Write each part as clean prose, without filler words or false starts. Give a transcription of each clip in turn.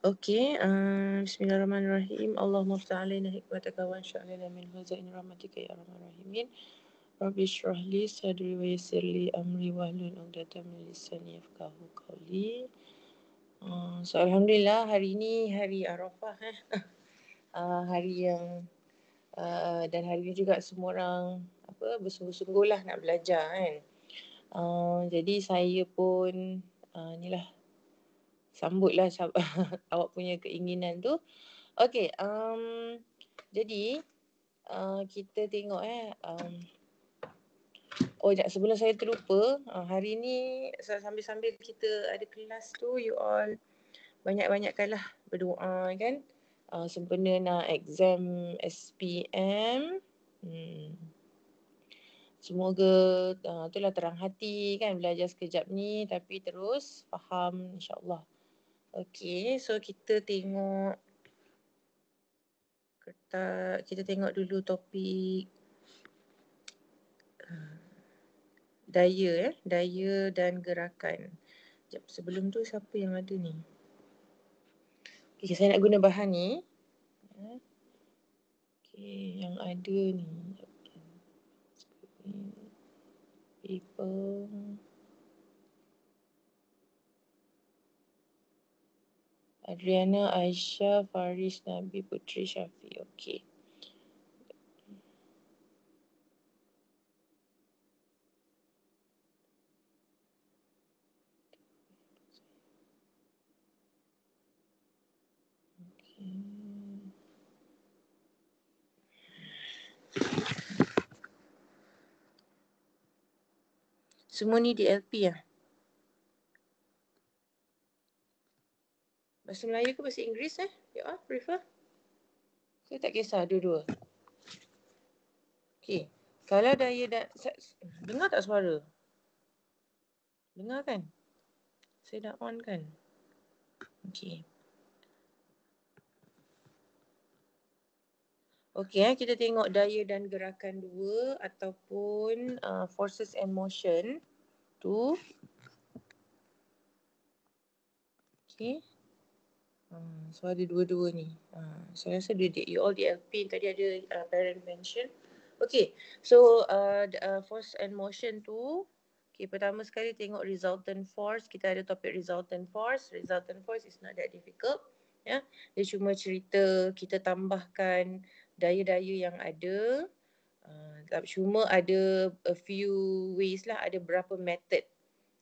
Okey, bismillahirrahmanirrahim. Allahumma aftah alaina hikmataka wa ansha alaina min khazaini rahmatika ya arhamar rahimin. Rabbi shrah li sadri wa yassir li amri wahlul 'uqdatam min lisani yafqahu qawli. So alhamdulillah hari ni hari Arafah hari yang dan hari ni juga semua orang bersungguh-sungguhlah nak belajar kan. Jadi saya pun inilah sambutlah awak punya keinginan tu. Okey, jadi kita tengok sebelum saya terlupa, hari ni sambil-sambil kita ada kelas tu, you all banyak-banyakkanlah berdoa kan. Sempena nak exam SPM. Semoga itulah terang hati kan belajar sekejap ni tapi terus faham insya-Allah. Okey, so kita tengok dulu topik daya dan gerakan. Sekejap, sebelum tu siapa yang ada ni? Okay, saya nak guna bahan ni. Okay, yang ada ni. Paper. Adriana, Aisyah, Faris, Nabi, Putri, Syafiq. Okay. Semua ni DLP lah. Bahasa Melayu ke bahasa Inggeris you all prefer? Saya tak kisah dua-dua. Okay. Kalau daya dan... Dengar tak suara? Dengar kan? Saya dah on kan? Okay. Okay, kita tengok daya dan gerakan 2 ataupun forces and motion tu. Okay. So ada dua-dua ni. Saya rasa you all DLP tadi ada parent mention. Okay, so force and motion tu. Okay, pertama sekali tengok resultant force. Kita ada topik resultant force. Resultant force is not that difficult. Ya, dia cuma cerita kita tambahkan daya-daya yang ada. Cuma ada a few ways lah, ada berapa method.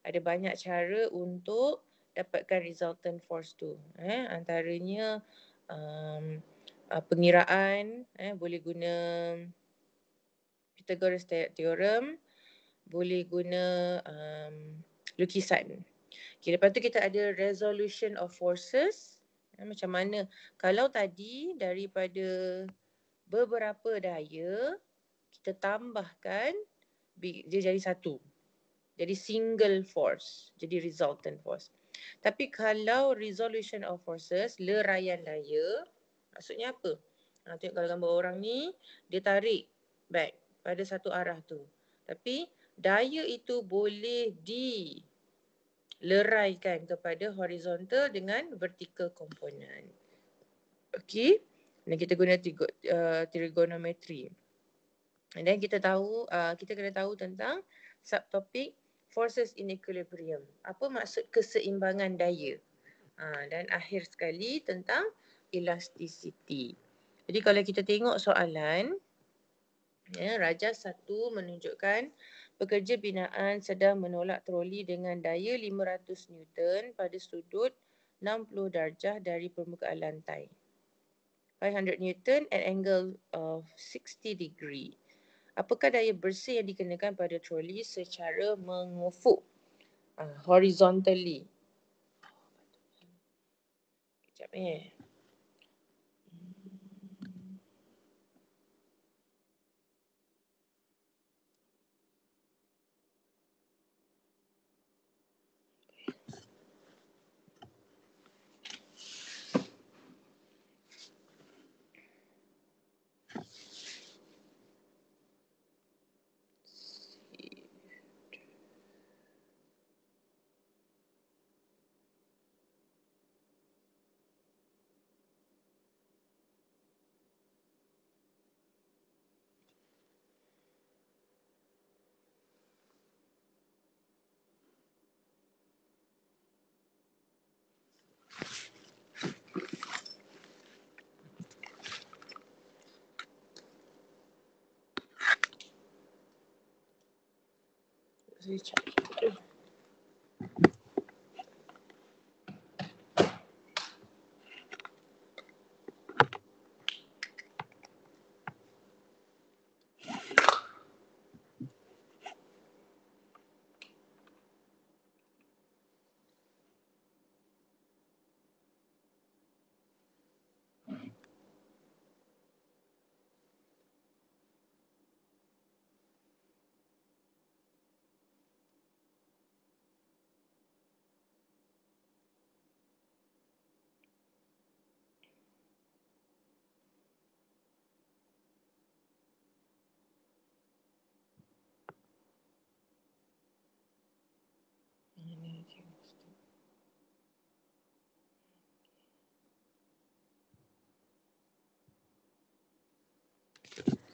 Ada banyak cara untuk dapatkan resultant force tu. Antaranya pengiraan, boleh guna Pythagoras theorem, boleh guna lukisan. Okay, lepas tu kita ada resolution of forces. Macam mana kalau tadi daripada beberapa daya kita tambahkan dia jadi satu. Jadi single force, jadi resultant force. Tapi kalau resolution of forces, leraian daya, maksudnya apa? Tengok kalau gambar orang ni, dia tarik back pada satu arah tu. Tapi daya itu boleh dileraikan kepada horizontal dengan vertical component. Okey, dan kita guna trigonometry. Dan kita kena tahu tentang subtopik forces in equilibrium. Apa maksud keseimbangan daya? Dan akhir sekali tentang elasticity. Jadi kalau kita tengok soalan, Rajah 1 menunjukkan pekerja binaan sedang menolak troli dengan daya 500 Newton pada sudut 60 darjah dari permukaan lantai. 500 Newton at angle of 60 degree. Apakah daya bersih yang dikenakan pada troli secara mengufuk horizontally? Sekejap Saya cari.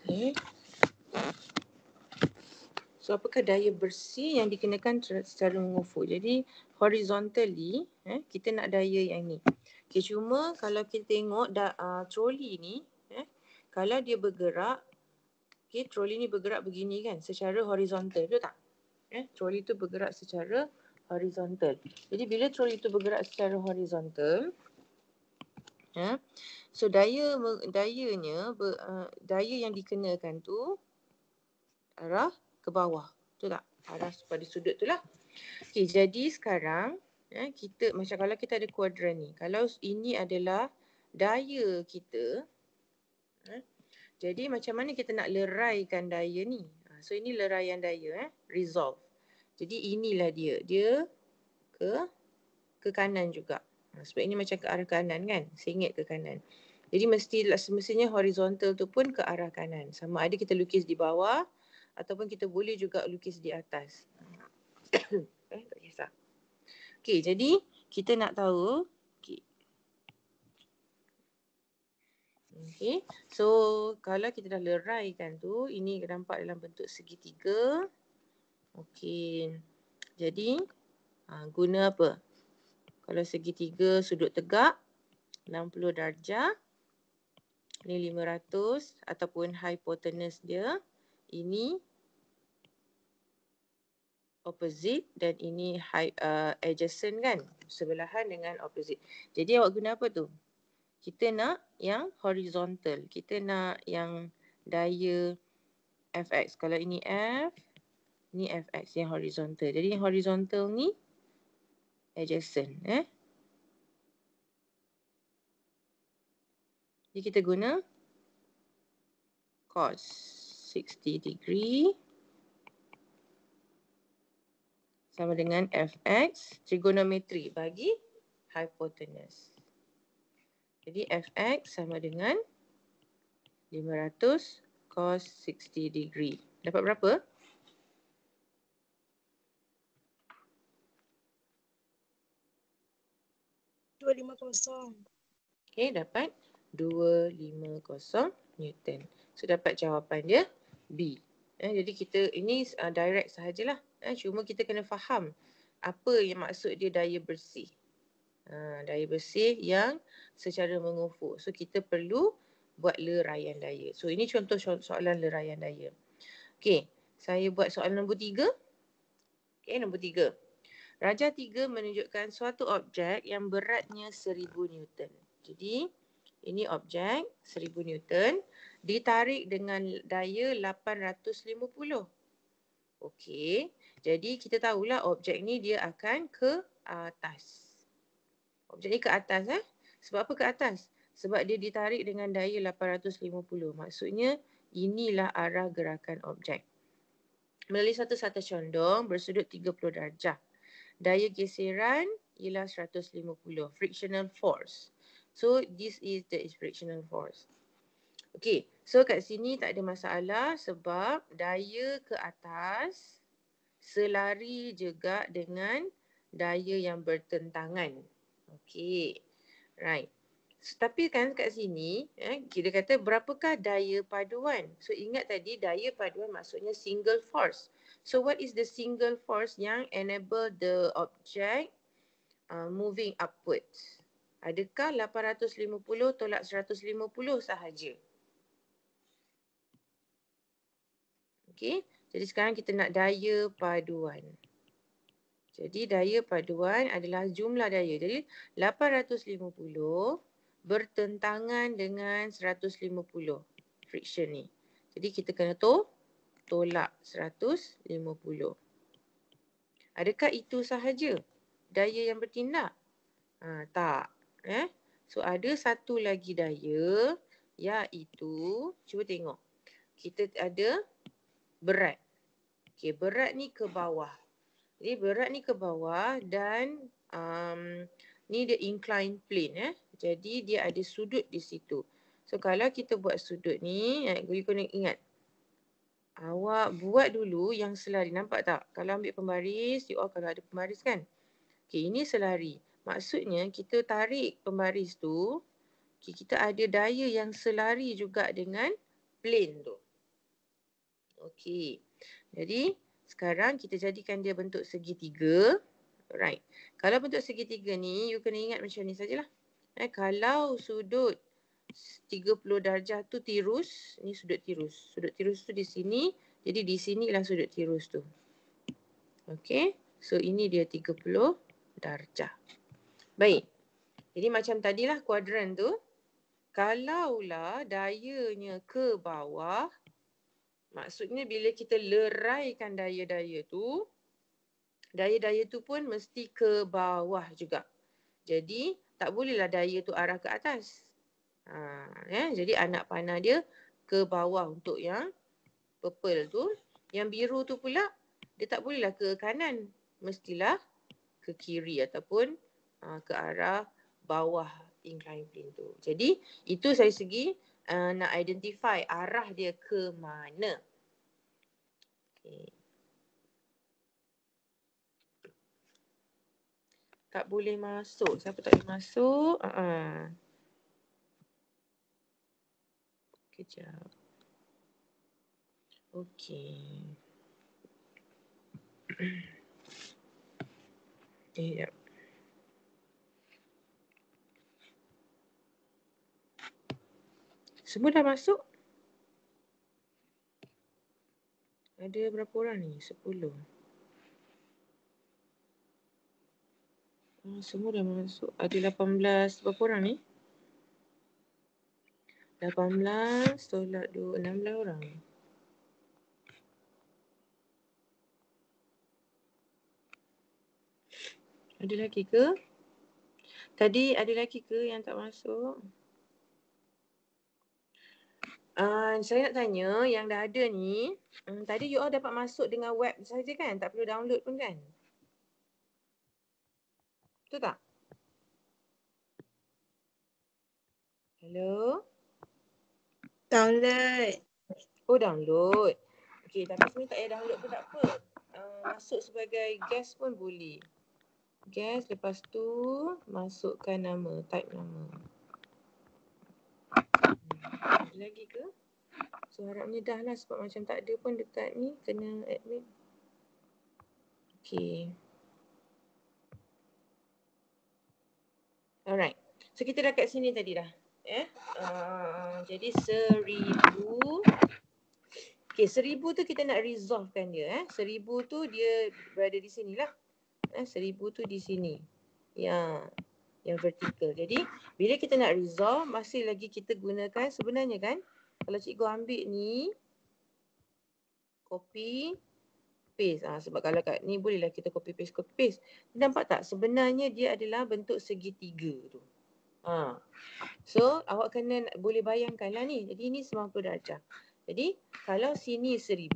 Okay. So apakah daya bersih yang dikenakan secara mengufuk? Jadi horizontally kita nak daya yang ni. Okay, cuma kalau kita tengok troli ni kalau dia bergerak, okay, troli ni bergerak begini kan secara horizontal, betul tak? Troli tu bergerak secara horizontal. Jadi bila troli tu bergerak secara horizontal, so daya yang dikenakan tu arah ke bawah. Betul tak? Arah pada sudut tu lah. Okay, jadi sekarang kita macam kalau kita ada kuadran ni. Kalau ini adalah daya kita, jadi macam mana kita nak leraikan daya ni? So ini leraian daya, resolve. Jadi inilah dia. Dia ke kanan juga. Sebab ini macam ke arah kanan kan? Sengit ke kanan. Jadi semestinya horizontal tu pun ke arah kanan. Sama ada kita lukis di bawah ataupun kita boleh juga lukis di atas. Tak kisah. Okey, jadi kita nak tahu. Okey. So kalau kita dah leraikan tu, ini nampak dalam bentuk segitiga. Okey. Jadi guna apa? Kalau segitiga sudut tegak 60 darjah, ini 500 ataupun hypotenuse dia, ini opposite dan ini adjacent kan, sebelahan dengan opposite. Jadi awak guna apa tu? Kita nak yang horizontal, kita nak yang daya fx. Kalau ini f, ni fx yang horizontal. Jadi yang horizontal ni adjacent. Jadi kita guna cos 60 degree sama dengan fx trigonometri bagi hypotenuse. Jadi fx sama dengan 500 cos 60 degree. Dapat berapa? 250. Okey, dapat 250 Newton. So dapat jawapan dia B. Jadi kita ini direct sahajalah. Cuma kita kena faham apa yang maksud dia daya bersih. Daya bersih yang secara mengufuk. So kita perlu buat leraian daya. So ini contoh soalan leraian daya. Okey, saya buat soalan nombor 3. Okey, nombor 3. Darjah 3 menunjukkan suatu objek yang beratnya 1000 Newton. Jadi ini objek 1000 Newton ditarik dengan daya 850. Okey, jadi kita tahulah objek ni dia akan ke atas. Objek ni ke atas Sebab apa ke atas? Sebab dia ditarik dengan daya 850. Maksudnya inilah arah gerakan objek. Melalui satu sata condong bersudut 30 darjah. Daya geseran ialah 150. Frictional force. So this is the frictional force. Okey, so kat sini tak ada masalah sebab daya ke atas selari juga dengan daya yang bertentangan. Okey, right. Tapi kan kat sini kita kata berapakah daya paduan. So ingat tadi daya paduan maksudnya single force. So what is the single force yang enable the object moving upwards? Adakah 850 tolak 150 sahaja? Okey, Jadi sekarang kita nak daya paduan. Jadi daya paduan adalah jumlah daya. Jadi 850 bertentangan dengan 150 friction ni. Jadi kita kena tolak 150. Adakah itu sahaja daya yang bertindak? Tak. So ada satu lagi daya, iaitu, cuba tengok. Kita ada berat. Okey, berat ni ke bawah. Jadi berat ni ke bawah dan ni dia inclined plane. Jadi dia ada sudut di situ. So kalau kita buat sudut ni, you kena ingat. Awak buat dulu yang selari. Nampak tak? Kalau ambil pembaris, you all kalau ada pembaris kan? Okey, ini selari. Maksudnya kita tarik pembaris tu, kita ada daya yang selari juga dengan plane tu. Okey. Jadi sekarang kita jadikan dia bentuk segitiga. Alright. Kalau bentuk segitiga ni, you kena ingat macam ni sajalah. Kalau sudut 30 darjah tu tirus, ni sudut tirus. Sudut tirus tu di sini, jadi di sinilah sudut tirus tu. Okey. So ini dia 30 darjah. Baik. Jadi macam tadilah kuadran tu. Kalaulah dayanya ke bawah, maksudnya bila kita leraikan daya-daya tu, daya-daya tu pun mesti ke bawah juga. Jadi tak bolehlah daya tu arah ke atas. Jadi anak panah dia ke bawah untuk yang purple tu. Yang biru tu pula dia tak bolehlah ke kanan. Mestilah ke kiri ataupun ke arah bawah inclined plane tu. Jadi itu dari segi nak identify arah dia ke mana. Okay. Tak boleh masuk. Siapa tak boleh masuk? Kejap. Okey. Sekejap. Semua dah masuk? Ada berapa orang ni? 10. Semua dah masuk. Ada 18. Berapa orang ni? 18 tolak 2. 16 orang. Ada lagi ke? Tadi ada lagi ke yang tak masuk? Saya nak tanya yang dah ada ni, tadi you all dapat masuk dengan web saja kan? Tak perlu download pun kan? Betul tak? Hello? Download. Oh, download. Okey, tapi sebenarnya tak payah download pun tak apa. Masuk sebagai guest pun boleh. Guest, lepas tu masukkan nama, type nama. Ada lagi ke? So harapnya dah lah sebab macam tak ada pun dekat ni, kena admit. Okay. Alright. So kita dah kat sini tadi dah. Jadi 1000. Okay, 1000 tu kita nak resolvekan dia. 1000 tu dia berada di sini lah. 1000 tu di sini. Yang vertikal. Jadi bila kita nak resolve, masih lagi kita gunakan sebenarnya kan, kalau cikgu ambil ni, copy paste. Sebab kalau kat ni bolehlah kita copy paste. Nampak tak? Sebenarnya dia adalah bentuk segitiga tu. So awak kena boleh bayangkan lah ni. Jadi ni 90 darjah. Jadi kalau sini 1000,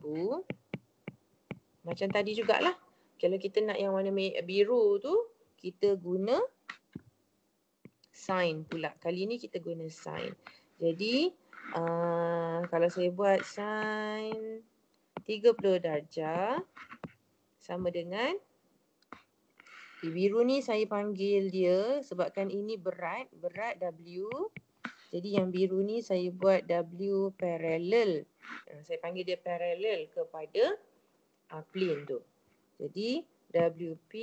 macam tadi jugalah. Kalau kita nak yang warna biru tu, kita guna sin pula. Kali ni kita guna sin. Jadi kalau saya buat sin 30 darjah sama dengan biru ni saya panggil dia sebabkan ini berat W. Jadi yang biru ni saya buat W parallel. Saya panggil dia parallel kepada plane tu. Jadi WP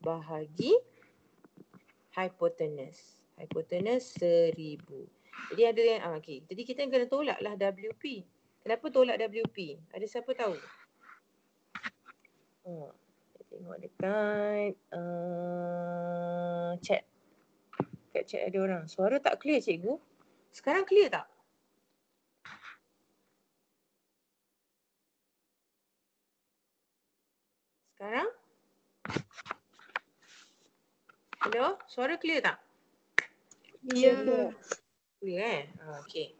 bahagi hypotenuse. Hypotenuse 1000. Jadi ada yang okey. Jadi kita kena tolaklah WP. Kenapa tolak WP? Ada siapa tahu? Kita tengok dekat chat. Kat chat ada orang. Suara tak clear cikgu. Sekarang clear tak? Sekarang? Hello? Suara clear tak? Ya. Clear okay.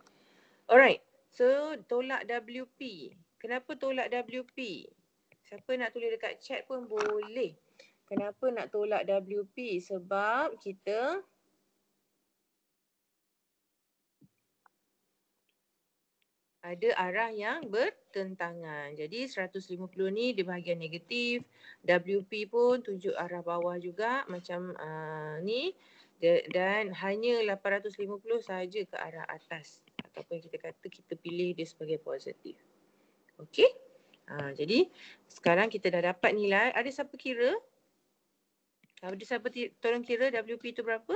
Alright. So tolak WP. Kenapa tolak WP? Siapa nak tulis dekat chat pun boleh. Kenapa nak tolak WP? Sebab kita ada arah yang bertentangan. Jadi 150 ni di bahagian negatif. WP pun tunjuk arah bawah juga macam ni. Dan hanya 850 sahaja ke arah atas. Ataupun kita kata kita pilih dia sebagai positif. Okey. Jadi sekarang kita dah dapat nilai. Ada siapa kira? Ada siapa tolong kira WP tu berapa?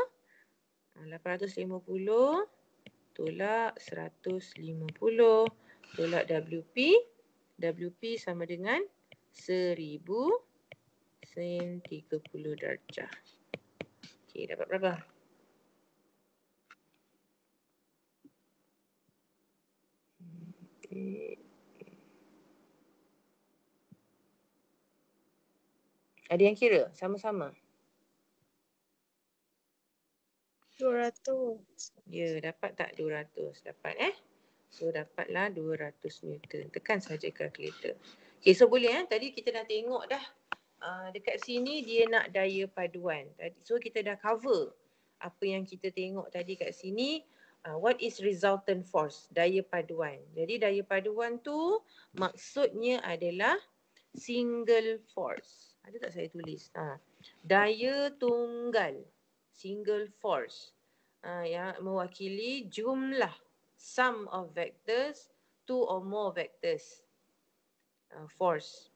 850 tolak 150 tolak WP. WP sama dengan 1000 sin 30 darjah. Okey, dapat berapa? Okay. Ada yang kira? Sama-sama. 200. Ya, dapat tak 200? Dapat So dapatlah 200 Newton. Tekan saja kalkulator. Okey, so boleh tadi kita dah tengok dah. Dekat sini dia nak daya paduan. So kita dah cover apa yang kita tengok tadi kat sini. What is resultant force? Daya paduan. Jadi daya paduan tu maksudnya adalah single force. Ada tak saya tulis? Daya tunggal. Single force. Yang mewakili jumlah sum of vectors, two or more vectors. Force.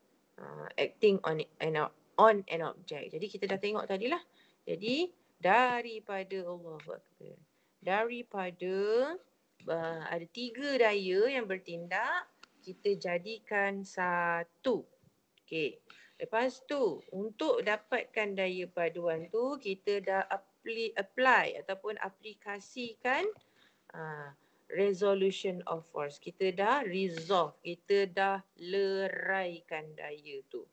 Acting on an object. Jadi kita dah tengok tadi lah. Jadi daripada ada 3 daya yang bertindak, kita jadikan 1. Okey. Lepas tu untuk dapatkan daya paduan tu kita dah apply ataupun aplikasikan resolution of force. Kita dah resolve, kita dah leraikan daya tu.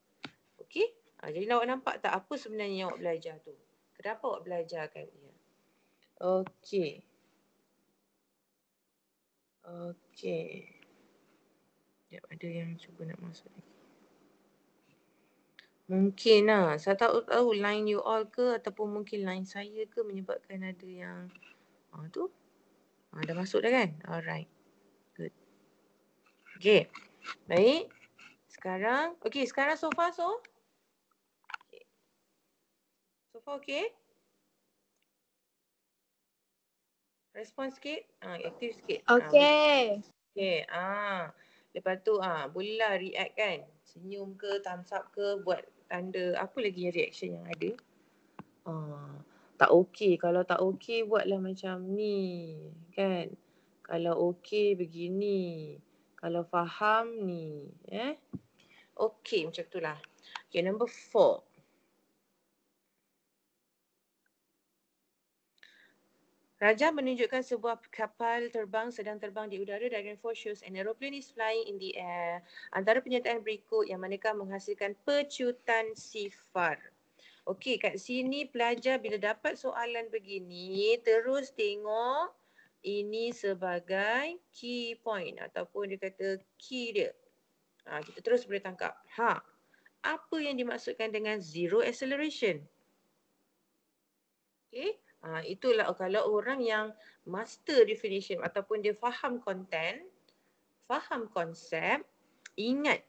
Okey? Jadi awak nampak tak apa sebenarnya yang awak belajar tu? Kenapa awak belajarkan dia? Okey. Sekejap, ada yang cuba nak masuk lagi. Mungkin saya tak tahu line you all ke ataupun mungkin line saya ke menyebabkan ada yang tu. Dah masuk dah kan? Alright. Good. Okay. Baik. Sekarang so far so? Okay. So far okay? Respon sikit. Aktif sikit. Okay. Okay. Lepas tu bolehlah react kan? Senyum ke, thumbs up ke, buat tanda apa lagi yang reaction yang ada. Tak okey. Kalau tak okey buatlah macam ni. Kan? Kalau okey begini. Kalau faham ni. Okey macam tu lah. Okay, number 4. Raja menunjukkan sebuah kapal terbang sedang terbang di udara. Diagram 4 shows an aeroplane is flying in the air. Antara pernyataan berikut yang manakah menghasilkan pecutan sifar. Okey, kat sini pelajar bila dapat soalan begini, terus tengok ini sebagai key point ataupun dia kata key dia. Kita terus boleh tangkap. Apa yang dimaksudkan dengan zero acceleration? Okey. Itulah kalau orang yang master definition ataupun dia faham content, faham konsep, ingat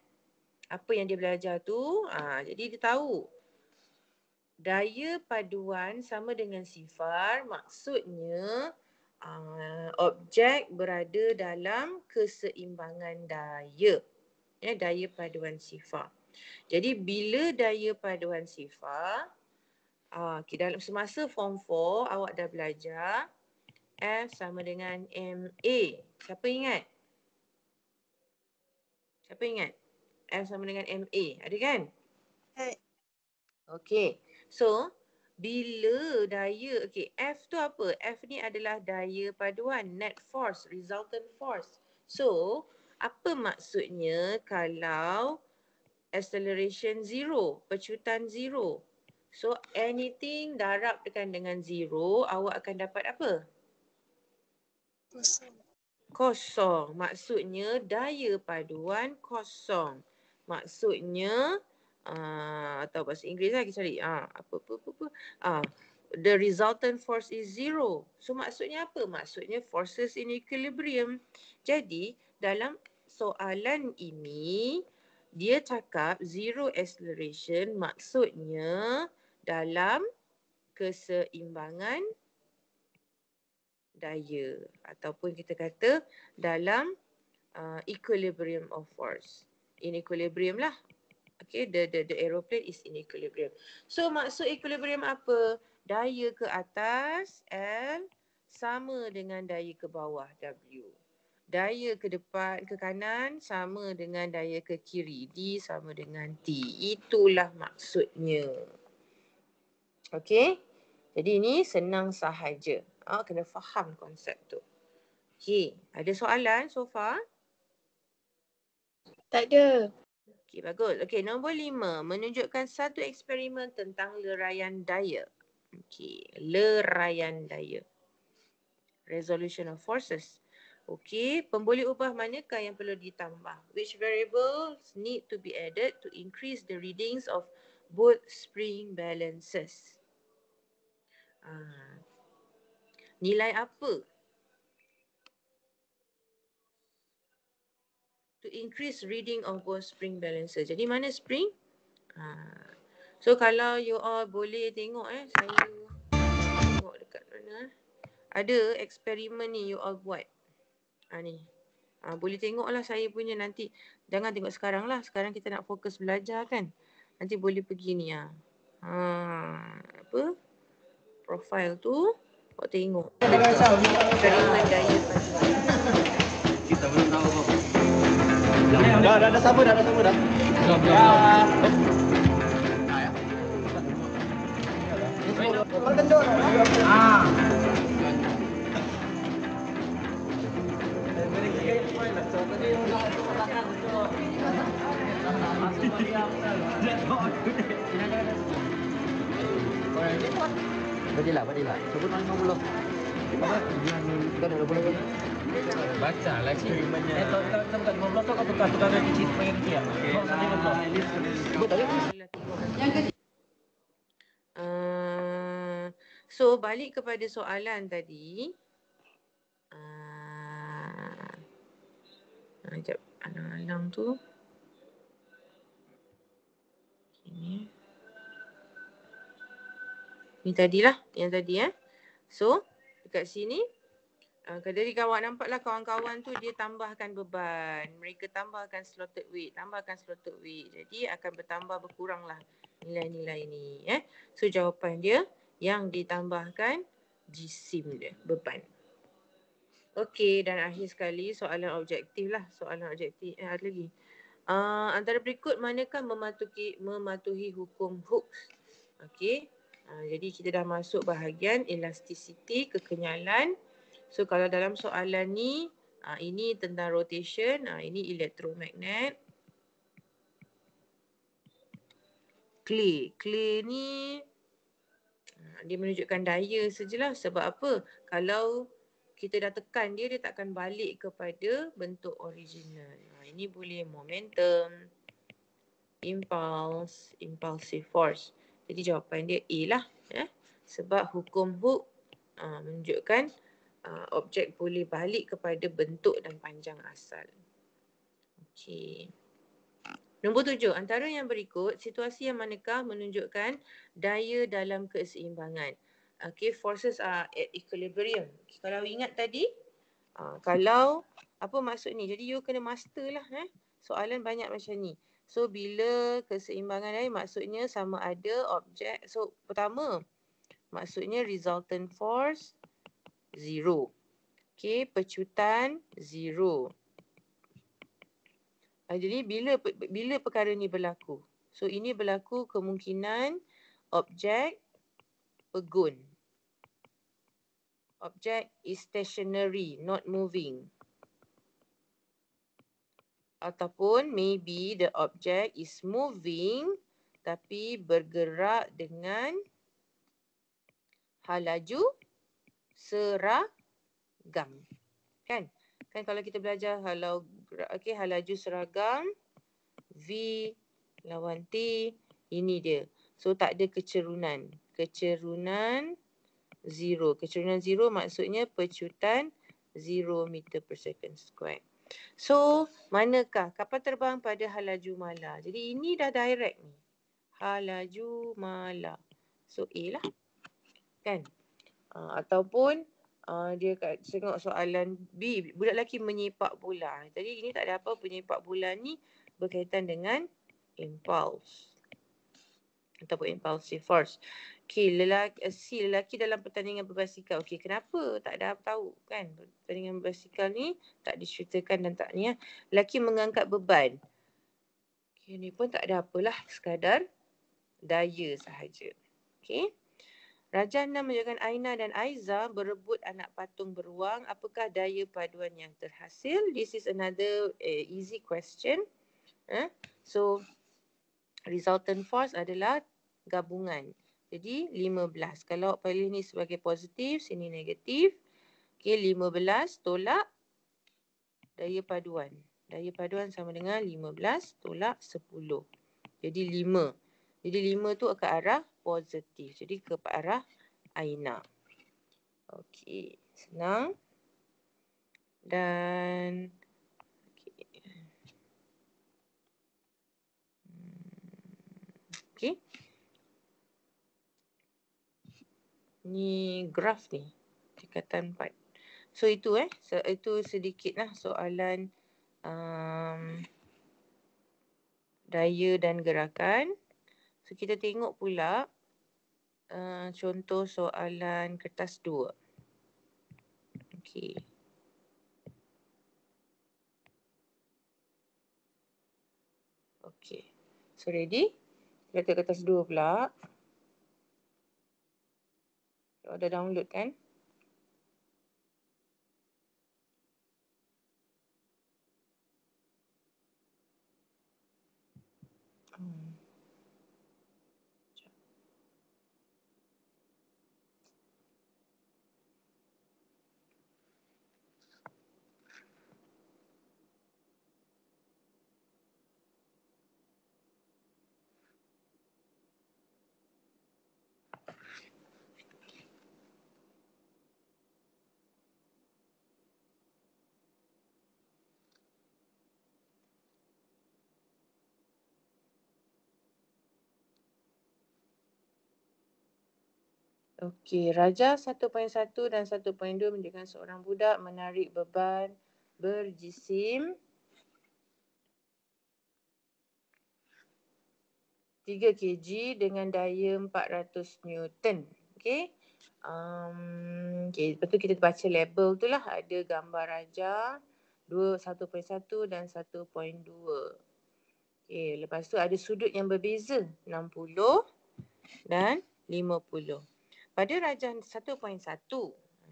apa yang dia belajar tu, jadi dia tahu daya paduan sama dengan sifar, maksudnya objek berada dalam keseimbangan daya. Daya paduan sifar. Jadi bila daya paduan sifar, dalam semasa form 4 awak dah belajar F sama dengan MA. Siapa ingat? Siapa ingat? F sama dengan MA. Ada kan? Okey. So, bila daya, okey, F tu apa? F ni adalah daya paduan, net force, resultant force. So, apa maksudnya kalau acceleration 0, pecutan 0? So, anything darab tekan dengan 0, awak akan dapat apa? Kosong. Maksudnya daya paduan kosong. Maksudnya atau bahasa Inggeris lah kita cari. The resultant force is 0. So maksudnya apa? Maksudnya forces in equilibrium. Jadi dalam soalan ini dia cakap zero acceleration, maksudnya dalam keseimbangan daya ataupun kita kata dalam equilibrium of force. In equilibrium lah. Okay, the aeroplane is in equilibrium. So maksud equilibrium apa? Daya ke atas L sama dengan daya ke bawah W. Daya ke depan, ke kanan sama dengan daya ke kiri. D sama dengan T. Itulah maksudnya. Okay. Jadi ini senang sahaja. Kena faham konsep tu. Okay. Ada soalan so far? Tak ada. Okay, bagus. Okay, nombor 5. Menunjukkan satu eksperimen tentang leraian daya. Okay, leraian daya. Resolution of forces. Okay, pemboleh ubah manakah yang perlu ditambah? Which variables need to be added to increase the readings of both spring balances? Nilai apa? To increase reading of both spring balances. Jadi mana spring? So kalau you all boleh tengok saya tengok dekat mana. Ada eksperimen ni you all buat. Ni. Boleh tengoklah saya punya nanti. Jangan tengok sekarang lah. Sekarang kita nak fokus belajar kan. Nanti boleh pergi ni. Apa? Profile tu. Awak tengok. Eksperimen daya paduan. Kita belum tahu kok. Dah sama dah. Belum. Badilah. Sebut nama mula. Kita dah boleh. Baca lah eksperimennya. Kita bukan 15 tu kau tukar lagi cerita pengen dia. Kau sampai 15. Sebut tadi. So balik kepada soalan tadi. Sekejap, alang-alang tu. Ni tadilah, yang tadi So, dekat sini dari awak nampaklah kawan-kawan tu dia tambahkan beban. Mereka tambahkan slotted weight. Jadi akan berkuranglah nilai-nilai ni. So jawapan dia yang ditambahkan jisim dia, beban. Okey, dan akhir sekali soalan objektif lah. Ada lagi. Antara berikut manakah mematuhi hukum Hooke? Okey. Jadi kita dah masuk bahagian elasticity, kekenyalan. So kalau dalam soalan ni, ini tentang rotation, ini elektromagnet. Clay ni dia menunjukkan daya sajalah. Sebab apa? Kalau kita dah tekan dia takkan balik kepada bentuk original. Ini boleh momentum, impulsive force. Jadi jawapan dia A lah. Sebab hukum Hooke menunjukkan objek boleh balik kepada bentuk dan panjang asal. Okey. Nombor 7. Antara yang berikut, situasi yang manakah menunjukkan daya dalam keseimbangan? Okay, forces are at equilibrium. Okay, kalau ingat tadi, kalau apa maksud ni? Jadi you kena master lah. Soalan banyak macam ni. So bila keseimbangan daya maksudnya sama ada objek. So pertama, maksudnya resultant force 0. Okay, pecutan 0. Jadi bila perkara ni berlaku? So ini berlaku kemungkinan objek pegun. Object is stationary, not moving. Ataupun maybe the object is moving tapi bergerak dengan laju seragam. Kan kalau kita belajar laju seragam V lawan T, ini dia. So tak ada kecerunan. Kecerunan zero. Kecerunan zero maksudnya pecutan 0 meter per second square. So manakah kapal terbang pada laju mala? Jadi ini dah direct ni. Laju mala. So A lah. Kan? Ataupun dia tengok soalan B, budak lelaki menyepak bola. Tadi ini tak ada apa, penyepak bola ni berkaitan dengan impulse ataupun impulsive force. Okay, lelaki dalam pertandingan berbasikal. Okay, kenapa tak ada tahu kan? Pertandingan berbasikal ni tak diceritakan dan tak ni. Lelaki mengangkat beban. Okay, ni pun tak ada apalah, sekadar daya sahaja. Okay. Raja 6 menunjukkan Aina dan Aiza berebut anak patung beruang. Apakah daya paduan yang terhasil? This is another easy question. So, resultant force adalah gabungan. Jadi, 15. Kalau pilih ni sebagai positif, sini negatif. Okay, 15 tolak daya paduan. Daya paduan sama dengan 15 tolak 10. Jadi, 5. Jadi, 5 tu ke arah positif. Jadi, ke arah Aina. Okey, senang. Dan okey. Ni graf ni, tingkatan 4. So itu itu sedikitlah soalan daya dan gerakan. So kita tengok pula contoh soalan kertas 2. Okey. Okey. So ready? Kita kertas 2 pula. Dah download kan? Okey, Raja 1.1 dan 1.2 menunjukkan seorang budak menarik beban berjisim 3 kg dengan daya 400 Newton. Okey. Lepas tu kita baca label tu lah. Ada gambar Raja 1.1 dan 1.2. Okey, lepas tu ada sudut yang berbeza 60 dan 50. Pada Raja 1.1.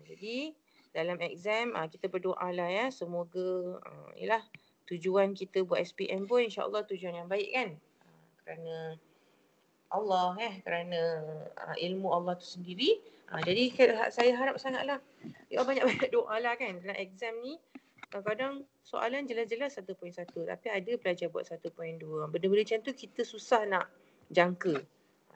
Jadi dalam exam kita berdoa lah ya, semoga yalah tujuan kita buat SPM pun insya-Allah tujuan yang baik kan. Kerana Allah kerana ilmu Allah tu sendiri. Jadi saya harap sangatlah ya banyak-banyak doa lah kan. Dalam exam ni kadang-kadang soalan jelas-jelas 1.1 tapi ada pelajar buat 1.2. Benda-benda macam tu kita susah nak jangka.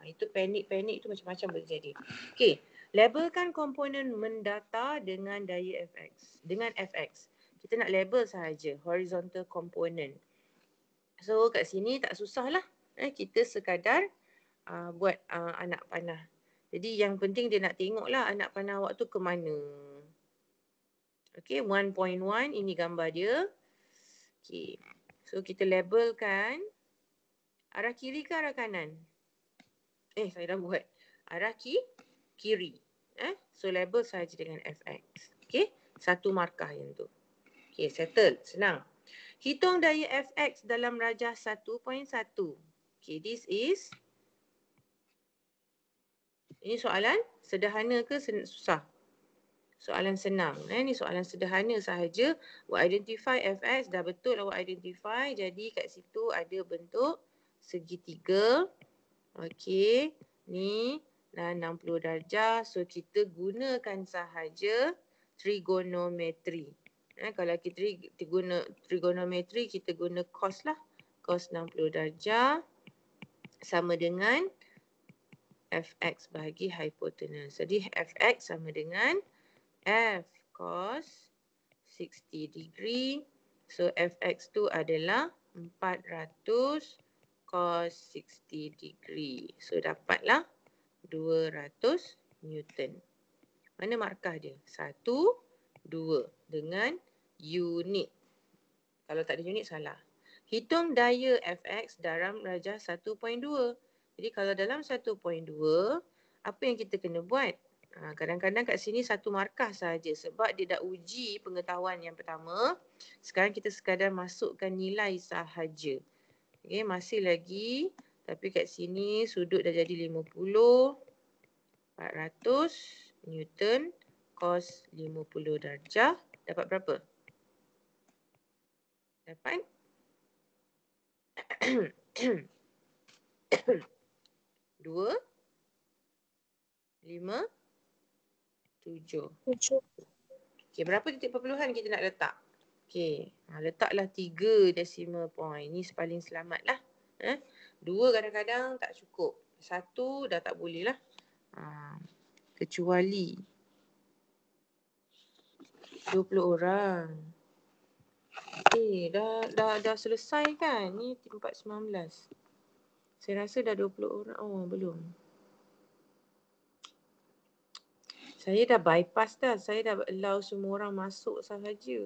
Itu panik-panik tu macam-macam boleh jadi. Okey, labelkan komponen mendata dengan daya Fx. Dengan Fx. Kita nak label sahaja horizontal component. So kat sini tak susah lah. Kita sekadar buat anak panah. Jadi yang penting dia nak tengok lah anak panah awak tu ke mana. Okey, 1.1 ini gambar dia. Okey. So kita labelkan arah kiri ke arah kanan? Saya dah buat. Arah kiri. So label sahaja dengan Fx. Okey, satu markah yang tu. Okey, settle. Senang. Hitung daya Fx dalam rajah 1.1. Okay, this is, ini soalan sederhana ke susah? Soalan senang. Ini soalan sederhana sahaja. Awak identify Fx, dah betul awak identify. Jadi kat situ ada bentuk segitiga. Okey, ni dah 60 darjah. So kita gunakan sahaja trigonometri. Kalau kita guna trigonometri, kita guna cos lah. Cos 60 darjah sama dengan Fx bahagi hipotenus. Jadi Fx sama dengan F cos 60 degree. So Fx tu adalah 400 cos 60 degree. So dapatlah 200 Newton. Mana markah dia? 1, 2 dengan unit. Kalau tak ada unit salah. Hitung daya Fx dalam rajah 1.2. Jadi kalau dalam 1.2, apa yang kita kena buat? Kadang-kadang kat sini satu markah saja sebab dia dah uji pengetahuan yang pertama. Sekarang kita sekadar masukkan nilai sahaja. Okay, masih lagi. Tapi kat sini sudut dah jadi 50. 400 Newton cos 50 darjah. Dapat berapa? Dapat 2, 5, 7. Okey, berapa titik perpuluhan kita nak letak? Okey, letaklah 3 decimal point. Ni paling selamat lah. 2 kadang-kadang tak cukup. 1 dah tak boleh lah. Kecuali 20 orang. Dah selesai kan? Ni tempat 19. Saya rasa dah 20 orang. Oh, belum. Saya dah bypass dah. Saya dah allow semua orang masuk sahaja.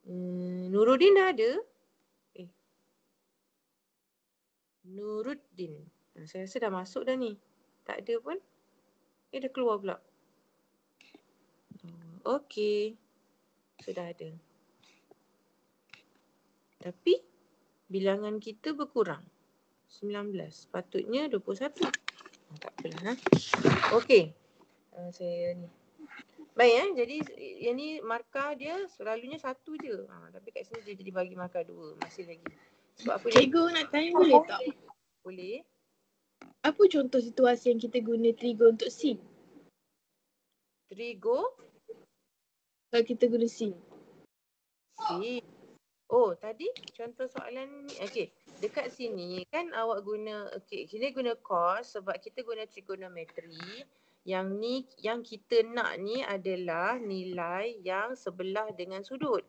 Nuruddin dah ada? Nuruddin. Saya rasa dah masuk dah ni. Tak ada pun. Dah keluar pula. Okey. Sudah ada. Tapi bilangan kita berkurang. 19. Patutnya 21. Tak apalah. Okey. Saya ni. Baik jadi yang ni markah dia selalunya 1 je. Tapi kat sini dia jadi bagi markah 2. Masih lagi. Sebab apa Cikgu nak tanya boleh tak? Boleh. Apa contoh situasi yang kita guna trigo untuk sin? Trigo? Kalau kita guna sin. Sin. Oh, tadi contoh soalan ni. Okey, dekat sini kan awak guna, kita guna cos sebab kita guna trigonometri. Yang ni, yang kita nak ni adalah nilai yang sebelah dengan sudut.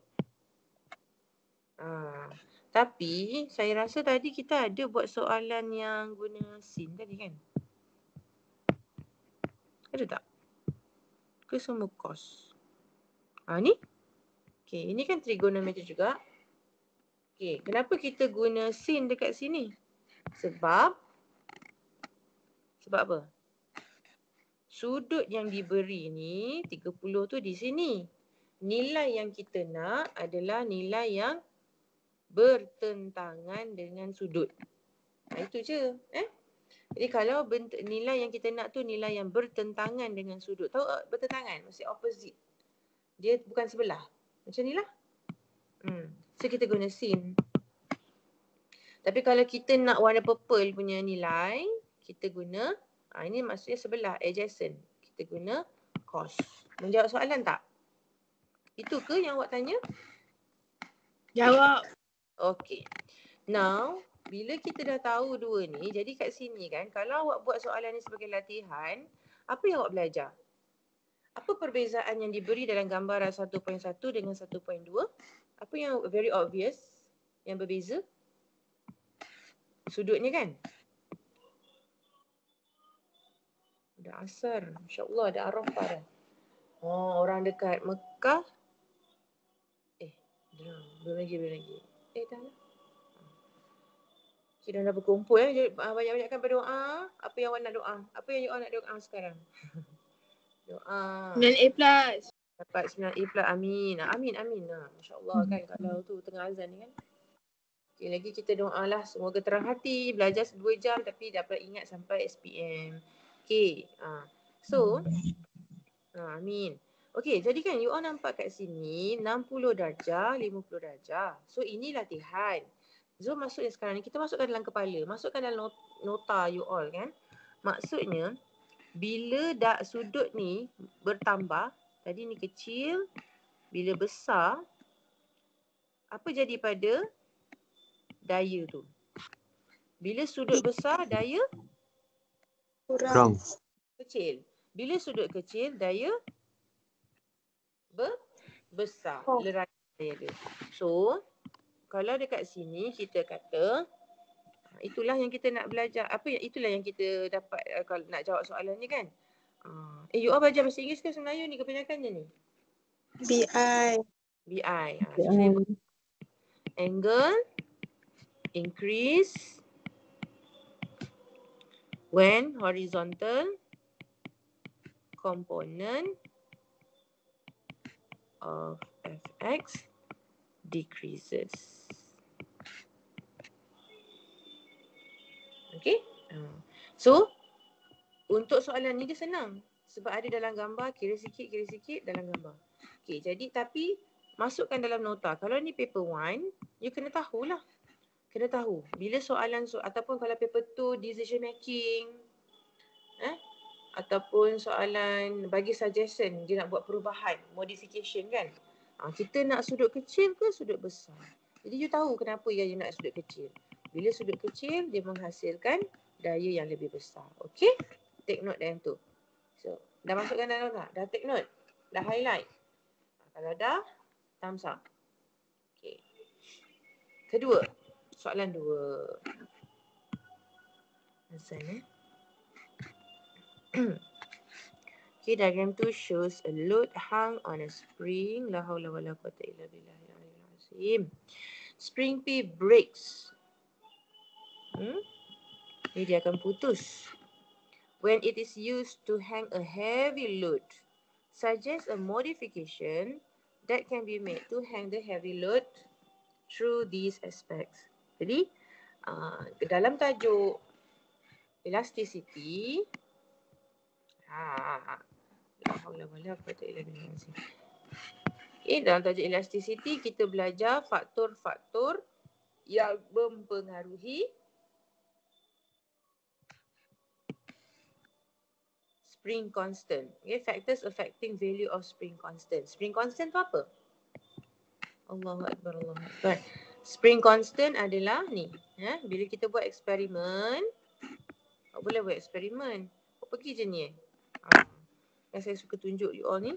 Tapi saya rasa tadi kita ada buat soalan yang guna sin tadi kan? Ada tak? Ke semua cos? Ni? Okey, ini kan trigonometri juga. Okey, kenapa kita guna sin dekat sini? Sebab apa? Sudut yang diberi ni 30 tu di sini. Nilai yang kita nak adalah nilai yang bertentangan dengan sudut. Itu je. Jadi kalau nilai yang kita nak tu nilai yang bertentangan dengan sudut. Tahu bertentangan? Maksudnya opposite. Dia bukan sebelah. Macam ni lah. So kita guna sin. Tapi kalau kita nak warna purple punya nilai, kita guna, ini maksudnya sebelah, adjacent. Kita guna cos. Menjawab soalan tak? Itu ke yang awak tanya? Jawab. Okay. Now, bila kita dah tahu dua ni, jadi kat sini kan, kalau awak buat soalan ni sebagai latihan, apa yang awak belajar? Apa perbezaan yang diberi dalam gambaran 1.1 dengan 1.2? Apa yang very obvious yang berbeza? Sudutnya kan? Dah asar. InsyaAllah ada Arafah dah. Orang dekat Mekah. Belum lagi. Dah lah. Kita dah berkumpul. Banyak-banyakkan berdoa. Apa yang awak nak doa? Apa yang awak nak doa sekarang? Doa. 9A+. Dapat 9A plus. Amin. Amin. Masya Allah kan. Kalau tu tengah azan ni kan. Okay, lagi kita doa lah. Semoga terang hati. Belajar 2 jam tapi dapat ingat sampai SPM. Okay. So, amin. Okay, jadi kan you all nampak kat sini 60 darjah, 50 darjah. So, ini latihan. So, maksudnya sekarang ni kita masukkan dalam kepala. Masukkan dalam nota you all kan. Maksudnya, bila sudut ni bertambah, tadi ni kecil, bila besar, apa jadi pada daya tu? Bila sudut besar, daya Kurang. kecil. Bila sudut kecil, daya besar. Leraih daya dia. So, kalau dekat sini kita kata, itulah yang kita nak belajar. Itulah yang kita dapat kalau nak jawab soalan ni kan. You all belajar bahasa Inggeris ke bahasa Melayu ni kebanyakannya ni? BI. Angle increase when horizontal component of fx decreases. Okay. So, untuk soalan ni dia senang. Sebab ada dalam gambar, kira sikit dalam gambar. Okay, jadi tapi masukkan dalam nota. Kalau ni paper 1, you kena tahulah. Kena tahu. Bila soalan, ataupun kalau paper 2, decision making. Ataupun soalan bagi suggestion, dia nak buat perubahan, modification kan. Kita nak sudut kecil ke sudut besar. Jadi you tahu kenapa you nak sudut kecil. Bila sudut kecil, dia menghasilkan daya yang lebih besar. Okay? Take note dalam tu. So, dah masukkan dalam tak? Dah take note? Dah highlight? Kalau dah, thumbs up. Okay. Kedua, soalan 2. Asal Okay, diagram 2 shows a load hung on a spring. La haula wala quwwata illa billahil aliyyil azim. Spring P breaks. Ini dia akan putus. When it is used to hang a heavy load, suggest a modification that can be made to hang the heavy load through these aspects. Jadi, dalam tajuk elasticity, dalam tajuk elasticity kita belajar faktor-faktor yang mempengaruhi spring constant. Okay, factors affecting value of spring constant. Spring constant tu apa? Allahu Akbar. Spring constant adalah ni. Bila kita buat eksperimen, boleh buat eksperimen. Pergi je ni. Yang saya suka tunjuk you all ni.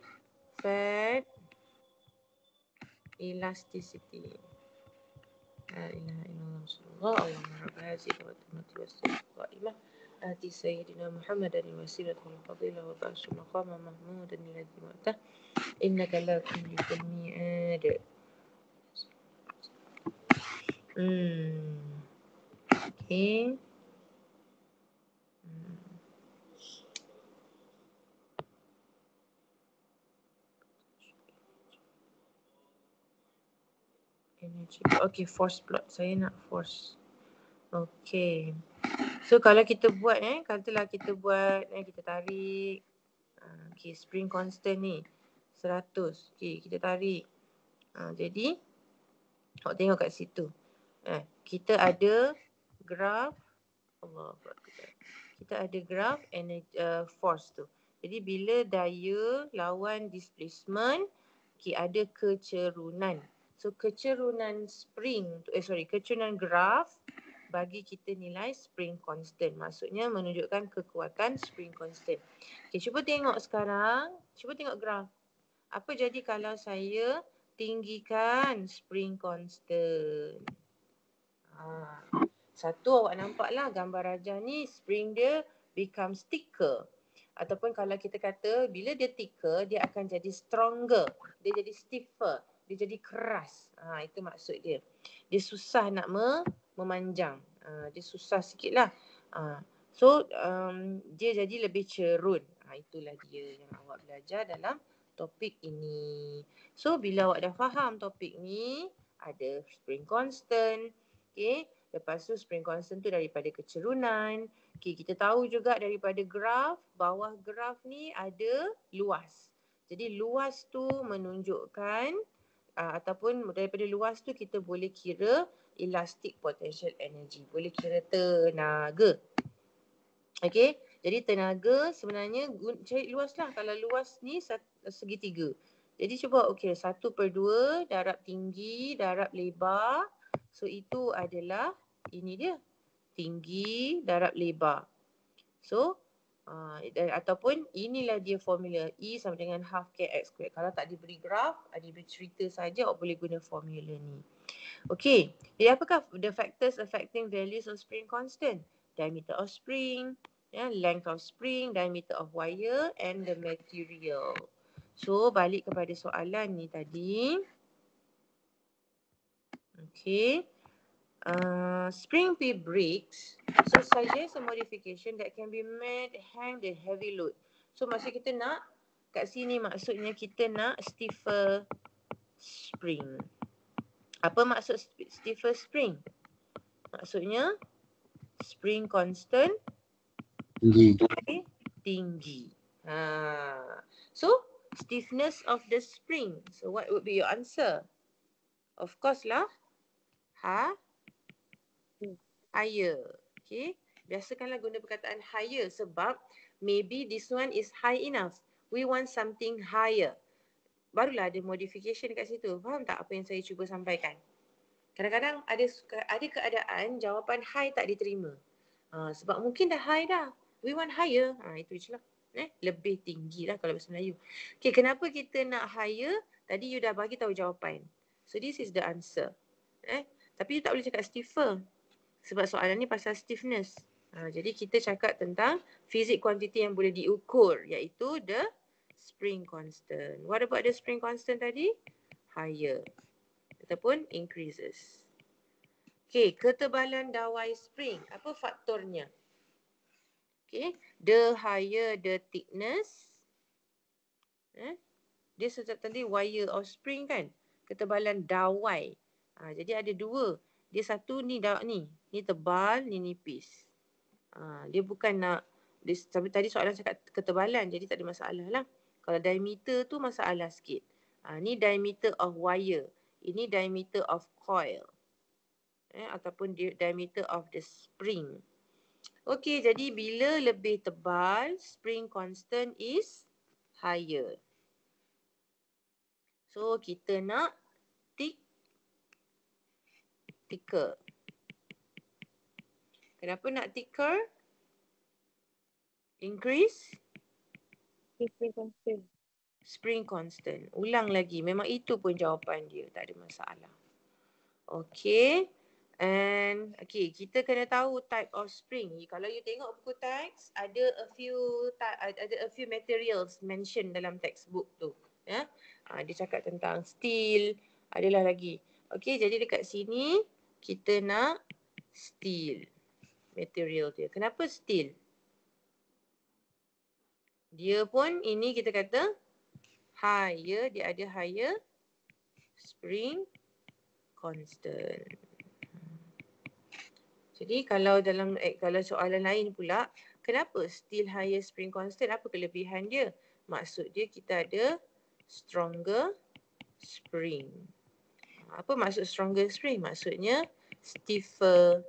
Fat elasticity. La ilaha illallah sallallahu alaihi wasallam. Ati sayyidina Muhammadan wasilatul fadilah wa ba'su maqama mahmudan alladhi wa'tah innaka la tukhliqul mi'ad. Okay. Okay, force plot. Saya nak force. Okay. So kalau kita buat katalah kita buat kita tarik okay, spring constant ni 100. Okay, kita tarik. Jadi awak tengok kat situ. Kita ada graf kita ada graf force tu. Jadi bila daya lawan displacement, okay, ada kecerunan. So kecerunan kecerunan graf bagi kita nilai spring constant. Maksudnya menunjukkan kekuatan spring constant. Okay, cuba tengok sekarang. Cuba tengok graf. Apa jadi kalau saya tinggikan spring constant? Satu awak nampaklah gambar rajah ni spring dia become thicker. Ataupun kalau kita kata bila dia thicker, dia akan jadi stronger. Dia jadi stiffer. Dia jadi keras. Itu maksud dia. Dia susah nak memanjang. Dia susah sikit lah. So, dia jadi lebih cerun. Itulah dia yang awak belajar dalam topik ini. So bila awak dah faham topik ni, ada spring constant. Okay. Lepas tu spring constant tu daripada kecerunan. Okay, kita tahu juga daripada graf, bawah graf ni ada luas. Jadi luas tu menunjukkan ataupun daripada luas tu kita boleh kira elastic potential energy. Boleh kira tenaga. Okay, jadi tenaga sebenarnya cari luas lah. Kalau luas ni segitiga. Jadi cuba okay, 1/2 darab tinggi darab lebar. So itu adalah ini dia. Tinggi darab lebar. So ataupun inilah dia formula E sama dengan half kx squared. Kalau tak diberi graf, diberi cerita saja, awak boleh guna formula ni. Okay, jadi apakah the factors affecting values of spring constant? Diameter of spring, length of spring, diameter of wire and the material. So balik kepada soalan ni tadi. Okay. Spring P breaks, so suggest a modification that can be made hang the heavy load. So maksud kita nak kat sini, maksudnya kita nak stiffer spring. Apa maksud stiffer spring? Maksudnya spring constant tinggi. So stiffness of the spring. So what would be your answer? Of course lah, higher. Okay. Biasakanlah guna perkataan higher sebab maybe this one is high enough. We want something higher. Barulah ada modification kat situ. Faham tak apa yang saya cuba sampaikan? Kadang-kadang ada keadaan jawapan high tak diterima. Sebab mungkin dah high dah. We want higher. Itu je lah. Lebih tinggi lah kalau bahasa Melayu. Okay, kenapa kita nak higher? Tadi you dah bagi tahu jawapan. So this is the answer. Tapi you tak boleh cakap stiffer. Sebab soalan ni pasal stiffness. Jadi kita cakap tentang fizik kuantiti yang boleh diukur, iaitu the spring constant. What about the spring constant tadi? Higher ataupun increases. Okay, ketebalan dawai spring. Apa faktornya? Okay, the higher the thickness. Dia tadi wire of spring kan? Ketebalan dawai. Jadi ada dua. Dia satu ni ni tebal, ni nipis. Dia bukan nak tadi soalan cakap ketebalan, jadi tak ada masalah lah. Kalau diameter tu masalah sikit. Ni diameter of wire. Ini diameter of coil. Ataupun diameter of the spring. Okey, jadi bila lebih tebal, spring constant is higher. So kita nak thicker. Kenapa nak thicker? Increase spring constant. Ulang lagi. Memang itu pun jawapan dia. Tak ada masalah. Okay. And okay, kita kena tahu type of spring. Kalau you tengok buku teks, ada a few materials mention dalam textbook tu. Dia cakap tentang steel. Adalah lagi. Okay, jadi dekat sini kita nak steel. Material dia. Kenapa steel? Dia pun ini kita kata higher. Dia ada higher spring constant. Jadi kalau soalan lain pula, kenapa steel higher spring constant? Apa kelebihan dia? Maksud dia kita ada stronger spring. Apa maksud stronger spring? Maksudnya stiffer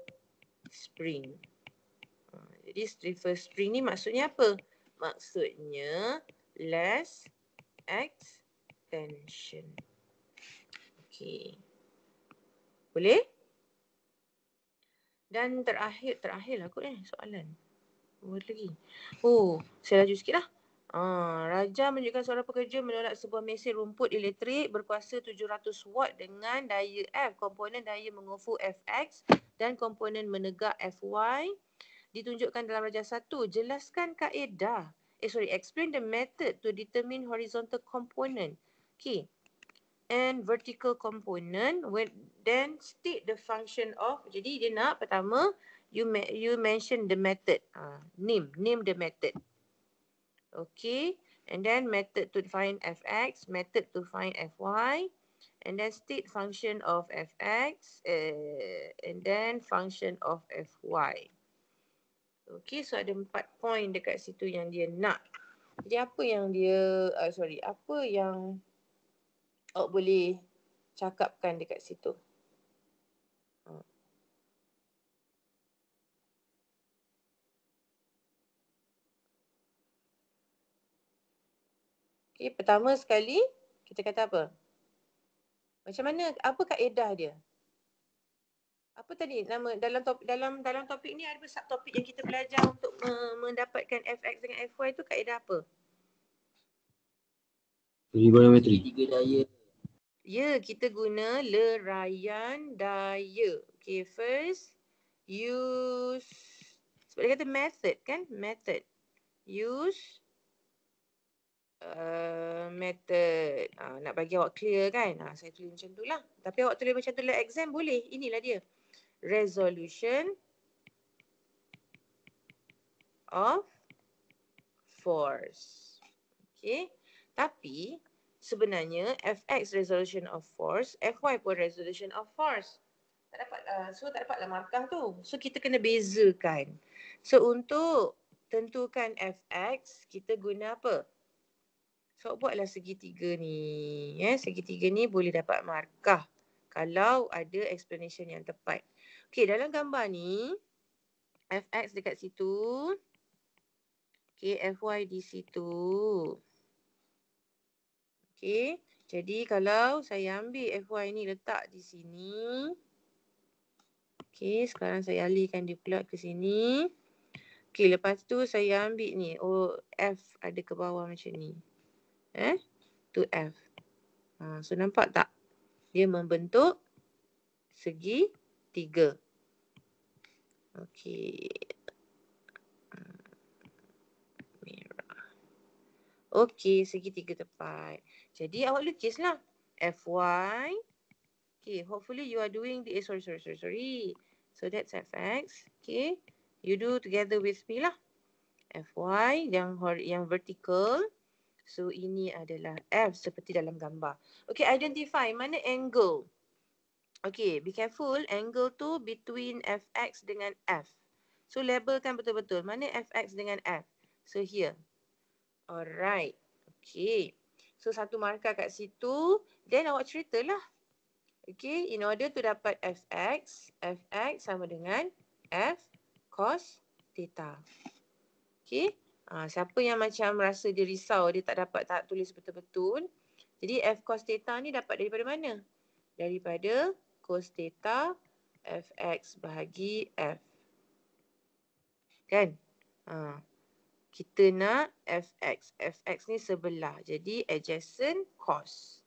spring. Jadi stiffer spring ni maksudnya apa? Maksudnya less extension. Okey. Boleh? Dan terakhir lah kot soalan. Lagi. Saya laju sikit lah. Raja menunjukkan seorang pekerja menolak sebuah mesin rumput elektrik berkuasa 700 watt dengan daya F. Komponen daya mengufu Fx dan komponen menegak Fy ditunjukkan dalam Raja 1. Jelaskan kaedah. Explain the method to determine horizontal component. Okay. And vertical component. Then state the function of. Jadi dia nak pertama you mention the method. Name the method. Okay. And then method to find fx, method to find fy, and then state function of fx, and then function of fy. Okay, so ada 4 point dekat situ yang dia nak. Jadi apa yang dia, apa yang awak boleh cakapkan dekat situ? Okay, pertama sekali kita kata apa? Macam mana, apa kaedah dia? Apa tadi nama dalam topik ni ada subtopik yang kita belajar untuk mendapatkan fx dengan fy tu kaedah apa? Trigonometri. 3 daya. Ya, kita guna leraian daya. Okay, first use, sebab dia kata method kan? Method. Use method. Nak bagi awak clear kan? Saya tulis macam tu lah. Tapi awak tulis macam tu dalam exam boleh. Inilah dia. Resolution of force. Okay. Tapi sebenarnya fx resolution of force, fy pun resolution of force. Tak dapat, so tak dapatlah markah tu. So kita kena bezakan. So untuk tentukan fx, kita guna apa? So buatlah segitiga ni. Segitiga ni boleh dapat markah kalau ada explanation yang tepat. Okay, dalam gambar ni fx dekat situ. Okay, fy di situ. Okay, jadi kalau saya ambil fy ni letak di sini. Okay, sekarang saya alihkan dia pula ke sini. Okay, lepas tu saya ambil ni. Oh, f ada ke bawah macam ni. Tu f. So nampak tak? Dia membentuk segitiga. Okay. Merah. Okay, segitiga tepat. Jadi awak lukislah. Fy. Okay, hopefully you are doing the, sorry. So that's fx. Okay. You do together with me lah. Fy yang vertical. So ini adalah f seperti dalam gambar. Okay, identify mana angle. Okay, be careful. Angle tu between fx dengan f. So labelkan betul-betul. Mana fx dengan f? So here. Alright. Okay. So satu markah kat situ. Then awak ceritalah. Okay, in order to dapat fx sama dengan f cos theta. Okay. Siapa yang macam rasa dia risau, dia tak tulis betul-betul. Jadi f cos theta ni dapat daripada mana? Daripada cos theta fx bahagi f. Kan? Kita nak fx. Fx ni sebelah. Jadi adjacent cos.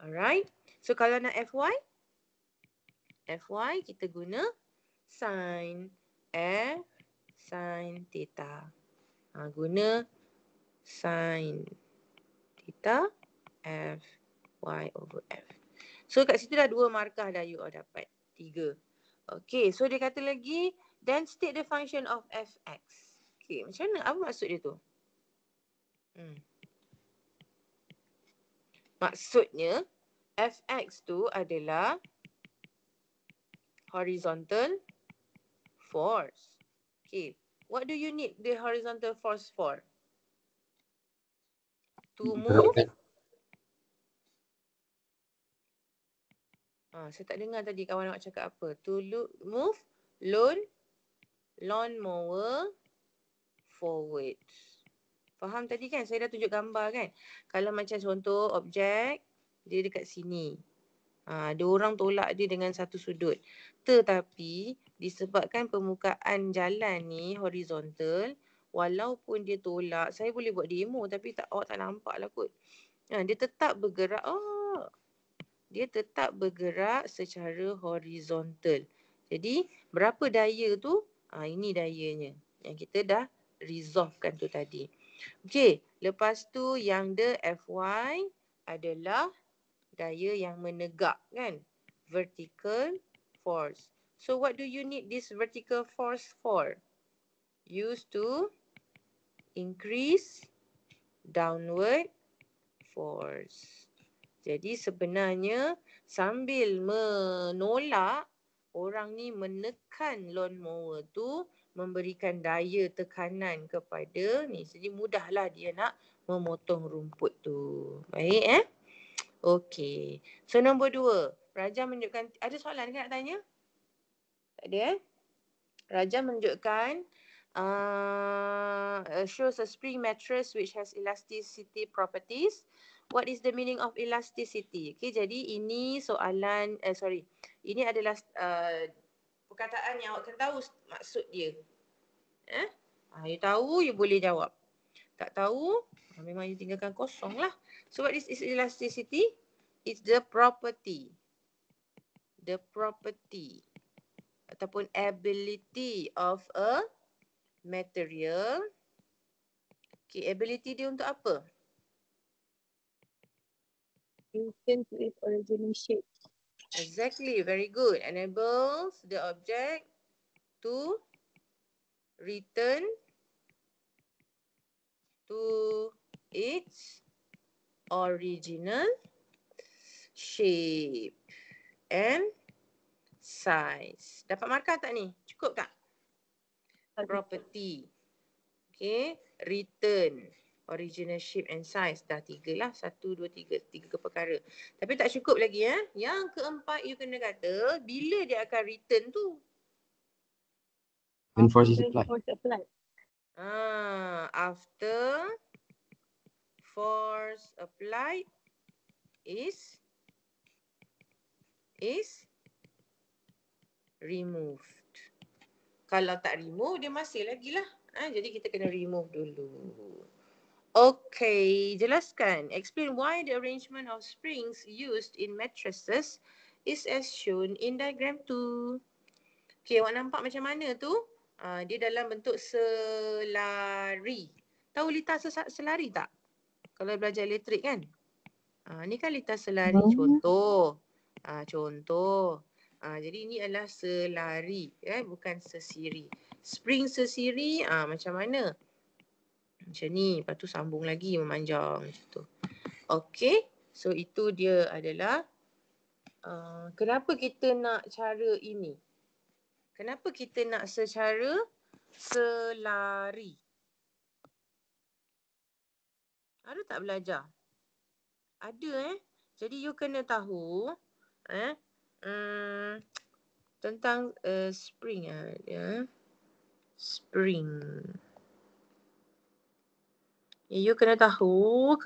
Alright. So kalau nak fy? Fy kita guna sin f sin theta. Guna sin theta f y over f. So kat situ dah 2 markah dah you all dapat. 3. Okay, so dia kata lagi, then state the function of fx. Okay, macam mana? Apa maksud dia tu? Maksudnya, fx tu adalah horizontal force. Okay, what do you need the horizontal force for? To move. Saya tak dengar tadi kawan awak cakap apa. To move lawnmower forward. Faham tadi kan? Saya dah tunjuk gambar kan? Kalau macam contoh objek, dia dekat sini. Ada orang tolak dia dengan satu sudut. Tetapi disebabkan permukaan jalan ni horizontal, walaupun dia tolak, saya boleh buat demo tapi awak tak nampak lah kot. Dia tetap bergerak. Dia tetap bergerak secara horizontal. Jadi berapa daya tu? Ini dayanya. Yang kita dah resolvekan tu tadi. Okey, lepas tu yang the Fy adalah daya yang menegak kan? Vertical force. So what do you need this vertical force for? Used to increase downward force. Jadi sebenarnya sambil menolak, orang ni menekan lawnmower tu, memberikan daya tekanan kepada ni. Jadi mudahlah dia nak memotong rumput tu. Baik Okey. So nombor 2. Raja menunjukkan, ada soalan ke nak tanya? Tak ada Raja menunjukkan shows a spring mattress which has elasticity properties. What is the meaning of elasticity? Okay, jadi ini soalan, ini adalah perkataan yang awak kena tahu maksud dia. You tahu, you boleh jawab. Tak tahu, memang you tinggalkan kosong lah. So what is elasticity? It's the property. The property ataupun ability of a material. Okay, ability dia untuk apa? Return to its original shape. Exactly, very good. Enables the object to return to its original shape and size. Dapat markah tak ni? Cukup tak? Property. Okay, return original shape and size. Dah 3 lah. 1, 2, 3. 3 perkara. Tapi tak cukup lagi Yang keempat you kena kata bila dia akan return tu. When force is applied. After force applied is removed. Kalau tak remove, dia masih lagi lah. Jadi kita kena remove dulu. Okay, jelaskan. Explain why the arrangement of springs used in mattresses is as shown in diagram 2. Okay, awak nampak macam mana tu? Dia dalam bentuk selari. Tahu litar selari tak? Kalau belajar elektrik kan? Ni kan litar selari. Contoh. Jadi ini adalah selari, bukan sesiri. Spring sesiri, macam mana? Macam ni, lepas tu sambung lagi memanjang macam tu. Okay, so itu dia adalah kenapa kita nak cara ini? Kenapa kita nak secara selari? Ada tak belajar? Ada Jadi you kena tahu tentang spring spring. You kena tahu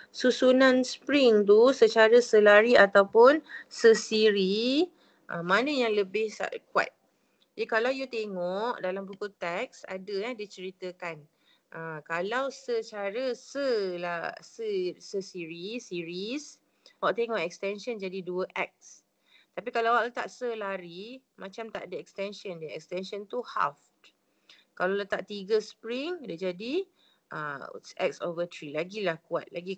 susunan spring tu secara selari ataupun sesiri, mana yang lebih kuat. Jadi kalau you tengok dalam buku teks ada diceritakan kalau secara sesiri, series, awak tengok extension jadi 2x. Tapi kalau awak letak selari, macam tak ada extension dia. Extension tu half. Kalau letak 3 spring, dia jadi x over 3. Lagi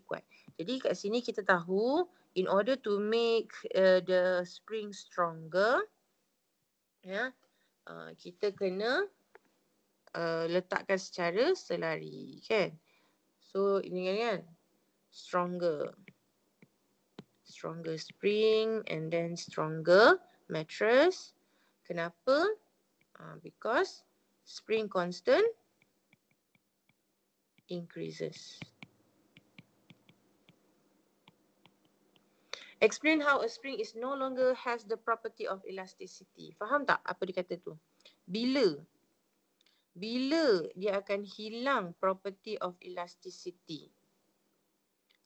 kuat. Jadi kat sini kita tahu, in order to make the spring stronger, kita kena letakkan secara selari, kan? So ini kan stronger spring and then stronger mattress. Kenapa? Because spring constant increases. Explain how a spring is no longer has the property of elasticity. Faham tak apa dia kata tu? Bila dia akan hilang property of elasticity?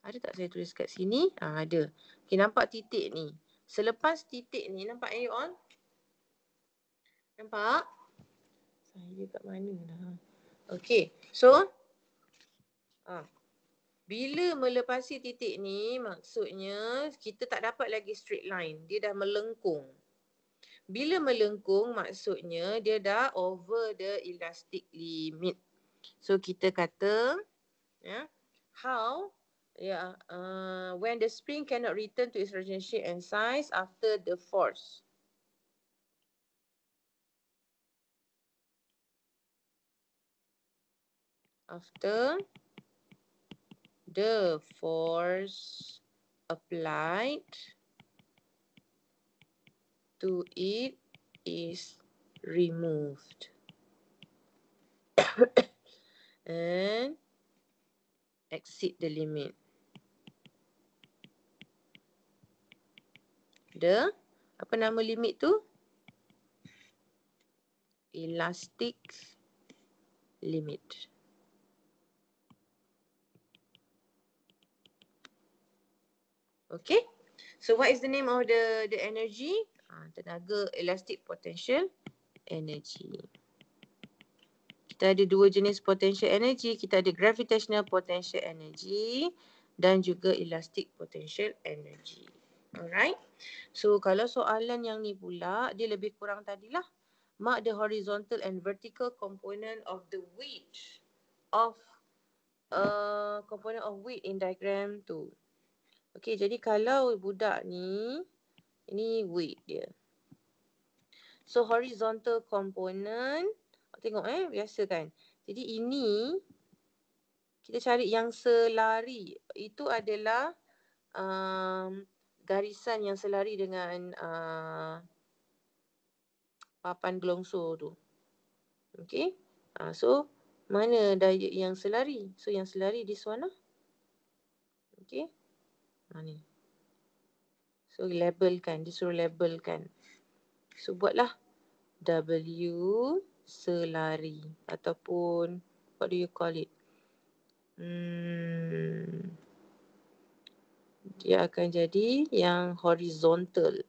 Ada tak saya tulis kat sini? Ada. Okay, nampak titik ni. Selepas titik ni, nampak you all? Nampak? Saya kat mana dah? Okay, so bila melepasi titik ni, maksudnya kita tak dapat lagi straight line. Dia dah melengkung. Bila melengkung, maksudnya dia dah over the elastic limit. So kita kata, when the spring cannot return to its original shape and size after the force. After the force applied to it is removed. And exceed the limit. Apa nama limit tu? Elastic limit. Okay. So what is the name of the energy? Tenaga elastic potential energy. Kita ada dua jenis potential energy. Kita ada gravitational potential energy dan juga elastic potential energy. Alright. So kalau soalan yang ni pula, dia lebih kurang tadilah. Mark the horizontal and vertical component of the weight of in diagram 2. Okay, jadi kalau budak ni, ini weight dia. So horizontal component, tengok biasa kan. Jadi ini kita cari yang selari. Itu adalah garisan yang selari dengan papan gelongso tu. Okay. So mana daya yang selari? So yang selari this one lah. Okay. Ni. So labelkan, disuruh labelkan. So buatlah W selari ataupun what do you call it? Dia akan jadi yang horizontal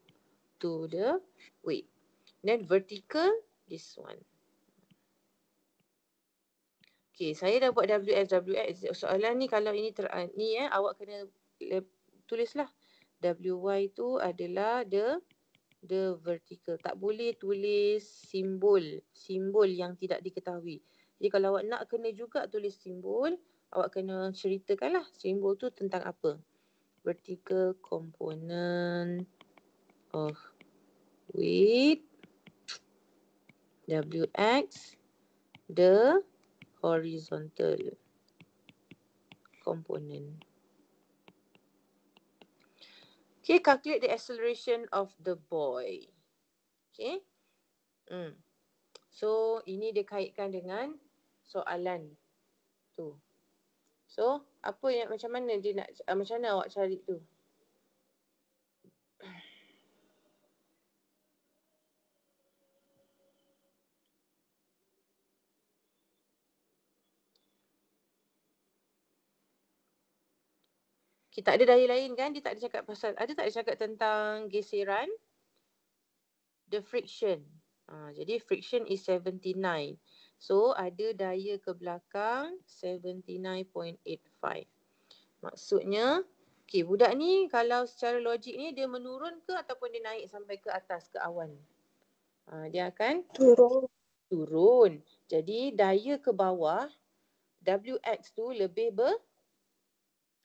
to the weight. Then vertical, this one. Okay, saya dah buat WX. Soalan ni kalau ini awak kena tulislah. WY tu adalah the vertical. Tak boleh tulis simbol yang tidak diketahui. Jadi kalau awak nak kena juga tulis simbol, awak kena ceritakanlah simbol tu tentang apa. Vertical component of weight WX, the horizontal component. Okay, calculate the acceleration of the boy. Okay. So, ini dia kaitkan dengan soalan tu. So, apa yang macam mana dia nak, macam mana awak cari tu? Kita ada daya lain kan? Dia tak ada cakap pasal, ada tak ada cakap tentang geseran? The friction. Jadi friction is 79. So ada daya ke belakang 79.85. Maksudnya, okay, budak ni kalau secara logik ni dia menurun ke ataupun dia naik sampai ke atas ke awan? Dia akan turun. Jadi daya ke bawah WX tu lebih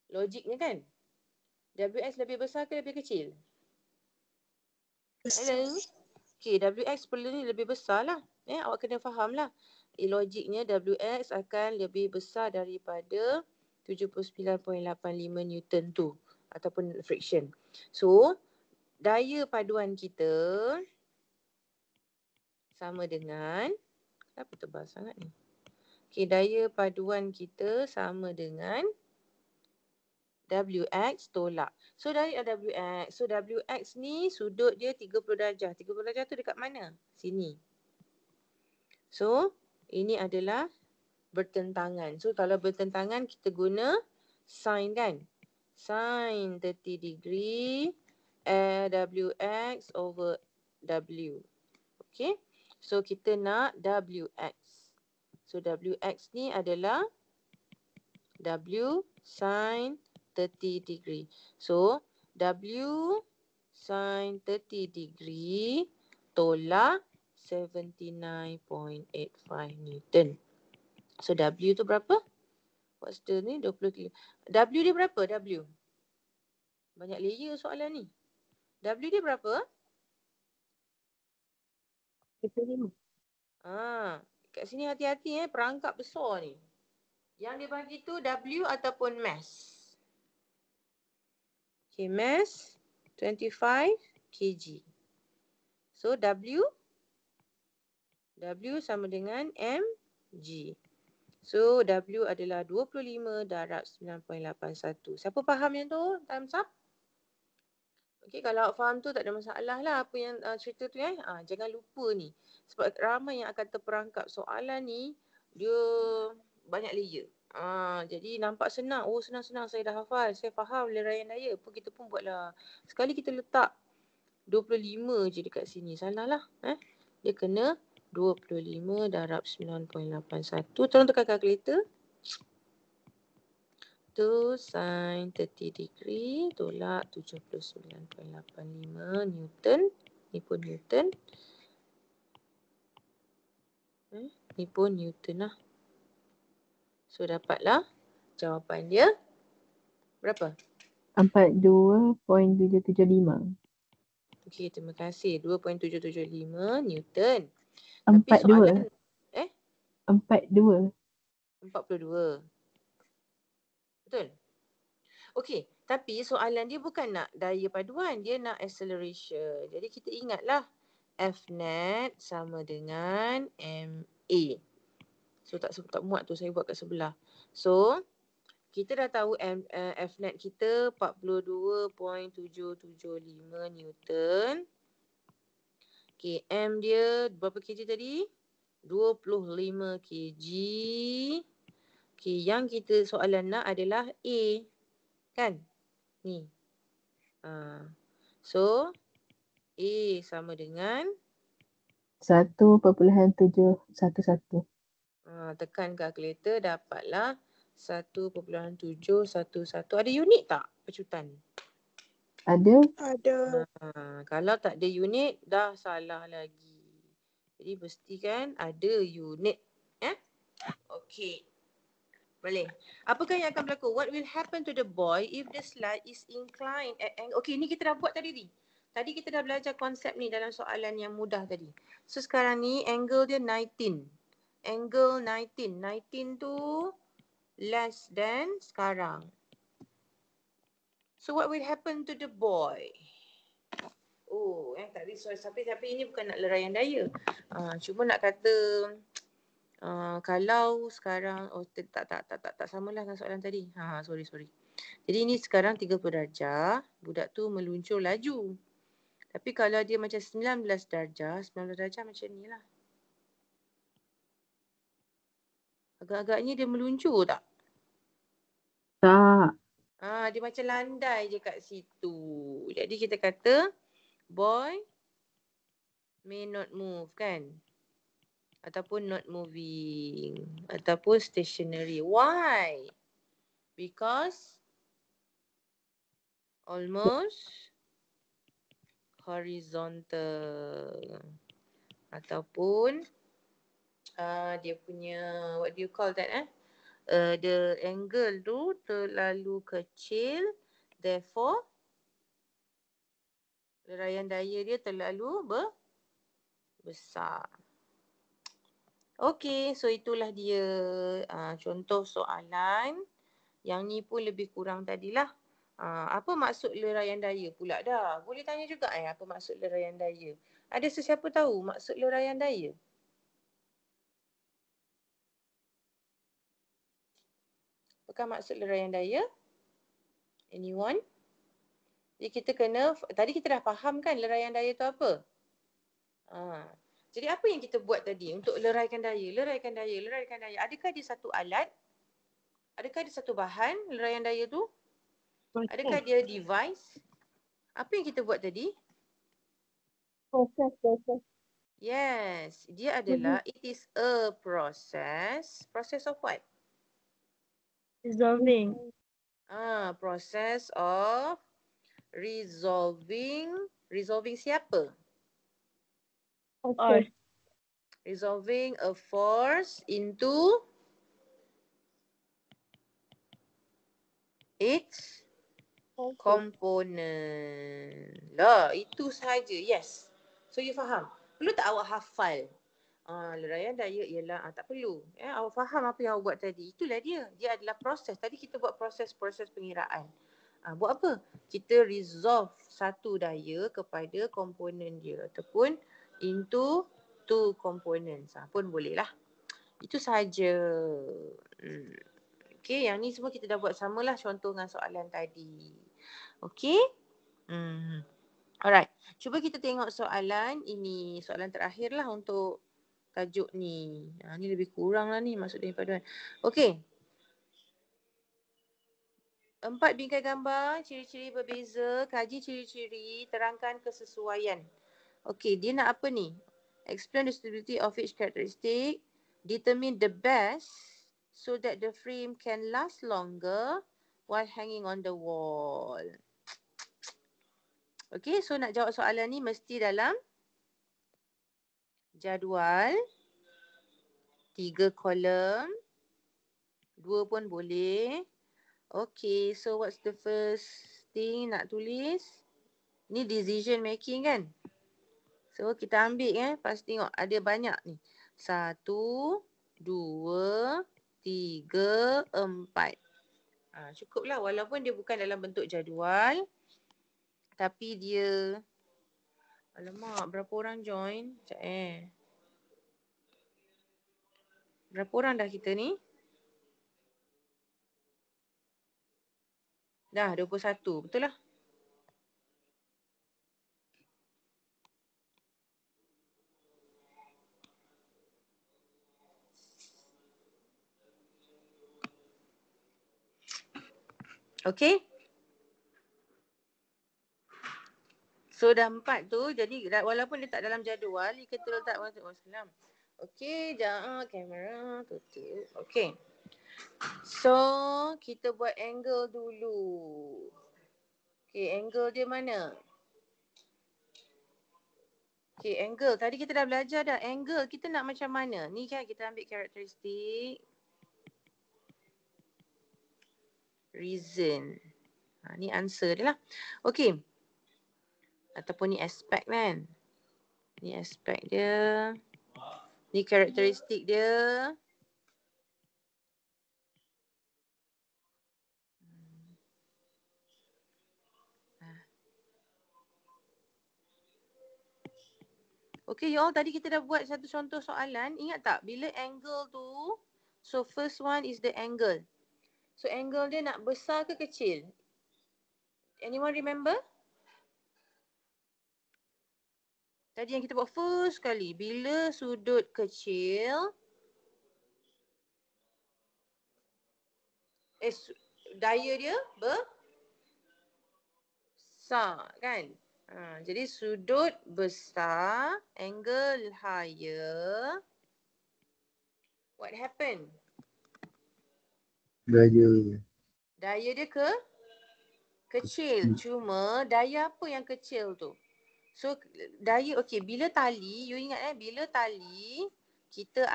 logiknya kan? WX lebih besar ke lebih kecil? Hello? Okay, WX perlu ni lebih besar lah. Awak kena faham lah. Logiknya WX akan lebih besar daripada 79.85 Newton tu. Ataupun friction. So, daya paduan kita sama dengan, kenapa tebal sangat ni? Okay, daya paduan kita sama dengan WX tolak. So dari WX. So WX ni sudut dia 30 darjah. 30 darjah tu dekat mana? Sini. So ini adalah bertentangan. So kalau bertentangan kita guna sin kan? Sin 30 degree WX over W. Okay. So kita nak WX. So WX ni adalah W sin 30 degree. So, W sin 30 degree tolak 79.85 Newton. So, W tu berapa? What's the ni? 20 kilo. W dia berapa? W. Banyak layer soalan ni. W dia berapa? 35. Kat sini hati-hati perangkap besar ni. Yang dia bagi tu W ataupun mass. Okay, mass 25 kg. So W sama dengan mg. So W adalah 25 darab 9.81. Siapa faham yang tu? Thumbs up. Okay, kalau awak faham tu tak ada masalah lah apa yang cerita tu jangan lupa ni. Sebab ramai yang akan terperangkap soalan ni, dia banyak layer. Jadi nampak senang. Oh, senang-senang saya dah hafal. Saya faham leraian daya. Kita pun buatlah. Sekali kita letak 25 je dekat sini. Salah lah. Dia kena 25 darab 9.81. Tolong tekan kalkulator. Tu sin 30 degree tolak 79.85 Newton. Ni pun Newton. Ni pun Newton lah. So dapatlah jawapan dia berapa? 42.775. Okey, terima kasih. 2.775 Newton. Tapi 42. soalan 42. 42. Betul? Okey, tapi soalan dia bukan nak daya paduan, dia nak acceleration. Jadi kita ingatlah F net sama dengan MA. So tak muat tu saya buat kat sebelah. So kita dah tahu F net kita 42.775 Newton. Okay, M dia berapa kg tadi? 25 kg. Okay, yang kita soalan nak adalah A. Kan? Ni. So, A sama dengan 1.711. Tekan kalkulator dapatlah 1.711. Ada unit tak pecutan? Ada. Kalau tak ada unit dah salah lagi. Jadi pastikan ada unit. Okey. Boleh. Apakah yang akan berlaku? What will happen to the boy if the slide is inclined at angle? Okey, ni kita dah buat tadi. Tadi kita dah belajar konsep ni dalam soalan yang mudah tadi. So sekarang ni angle dia 19. Angle 19. 19 tu less than sekarang. So what will happen to the boy? Tak risau. Tapi ini bukan nak leraian daya. Cuma nak kata kalau sekarang tak samalah dengan soalan tadi. Sorry. Jadi ini sekarang 30 darjah, budak tu meluncur laju. Tapi kalau dia macam 19 darjah macam ni lah. Agak-agaknya dia meluncur tak? Tak. Dia macam landai je kat situ. Jadi kita kata boy may not move, kan? Ataupun not moving. Ataupun stationary. Why? Because almost horizontal. Ataupun dia punya, what do you call that? The angle tu terlalu kecil. Therefore, leraian daya dia terlalu besar. Okey, so itulah dia contoh soalan. Yang ni pun lebih kurang tadilah. Apa maksud leraian daya pula dah? Boleh tanya juga apa maksud leraian daya? Ada sesiapa tahu maksud leraian daya? Apakah maksud leraian daya? Anyone? Jadi kita tadi kita dah faham kan leraian daya tu apa? Jadi apa yang kita buat tadi untuk leraikan daya? Leraikan daya. Adakah dia satu alat? Adakah dia satu bahan leraian daya tu? Adakah dia device? Apa yang kita buat tadi? Proses. Yes, dia adalah, it is a process. Process of what? Resolving. Process of resolving. Resolving siapa? Force. Resolving a force into its component. Lah, itu sahaja. Yes. So you faham? Perlu tak awak hafal Lurayan daya ialah tak perlu. Awak faham apa yang awak buat tadi. Itulah dia. Dia adalah proses. Tadi kita buat proses pengiraan. Buat apa? Kita resolve satu daya kepada komponen dia ataupun into two components. Pun boleh lah. Itu saja. Okay, yang ni semua kita dah buat samalah contoh dengan soalan tadi. Okay? Alright. Cuba kita tengok soalan ini. Soalan terakhir lah untuk tajuk ni. Ni lebih kurang lah ni maksud dia paduan. Okey. 4 bingkai gambar, ciri-ciri berbeza, kaji ciri-ciri, terangkan kesesuaian. Okey, dia nak apa ni? Explain the suitability of each characteristic, determine the best so that the frame can last longer while hanging on the wall. Okey, so nak jawab soalan ni mesti dalam jadual 3 kolom, 2 pun boleh. Okay, so what's the first thing nak tulis? Ni decision making kan? So kita ambil pas tengok ada banyak ni. 1, 2, 3, 4. Cukup lah walaupun dia bukan dalam bentuk jadual. Tapi dia... Alamak, berapa orang join? Sekejap Berapa orang dah kita ni? Dah 21, betul lah. Okay. So dah 4 tu, jadi walaupun dia tak dalam jadual, kita letak Wassalamualaikum. Okay, jangan kamera tutup. Okay. So, kita buat angle dulu. Okay, angle dia mana? Okay, angle. Tadi kita dah belajar dah. Angle kita nak macam mana? Ni kan kita ambil karakteristik. Reason. Ni answer dia lah. Okay. Ataupun ni aspect kan. Ni aspect dia. Ni karakteristik dia. Okay, y'all. Tadi kita dah buat satu contoh soalan. Ingat tak? Bila angle tu, so first one is the angle. So angle dia nak besar ke kecil? Anyone remember? Tadi yang kita buat first kali. Bila sudut kecil, daya dia besar kan? Jadi sudut besar, angle higher. What happened? Daya dia kecil. Cuma daya apa yang kecil tu? So daya, okay, bila tali, you ingat bila tali kita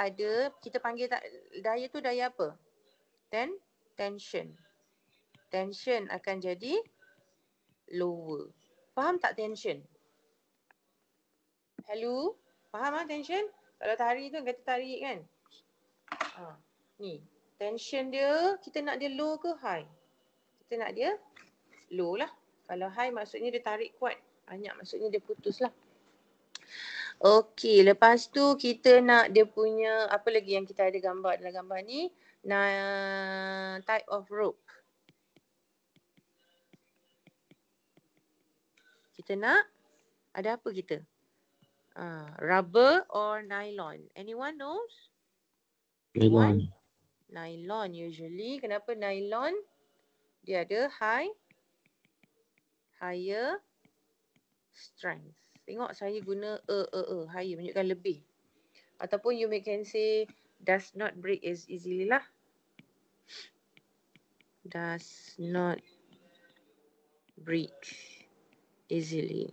panggil daya tu daya apa? Tension. Tension akan jadi lower. Faham tak tension? Hello? Faham tension? Kalau tarik tu kata tarik kan? Ni. Tension dia, kita nak dia low ke high? Kita nak dia low lah. Kalau high maksudnya dia tarik kuat. Banyak maksudnya dia putus lah. Okey, lepas tu kita nak dia punya, apa lagi yang kita ada gambar dalam gambar ni? Type of rope. Kita nak, ada apa kita? Rubber or nylon? Anyone knows? Nylon. Nylon usually. Kenapa nylon? Dia ada higher strength. Tengok saya guna higher, menunjukkan lebih. Ataupun you can say does not break as easily lah. Does not break easily.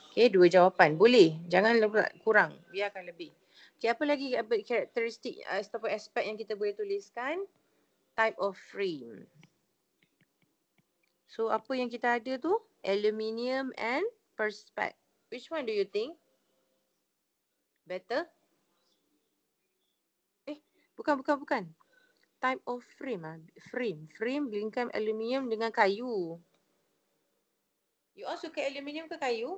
Okay, 2 jawapan. Boleh. Jangan kurang. Biarkan lebih. Okay, apa lagi karakteristik ataupun aspek yang kita boleh tuliskan? Type of frame. So, apa yang kita ada tu? Aluminium and perspex. Which one do you think? Better? Bukan. Type of frame ah. Frame lingkar aluminium dengan kayu. You all suka aluminium ke kayu?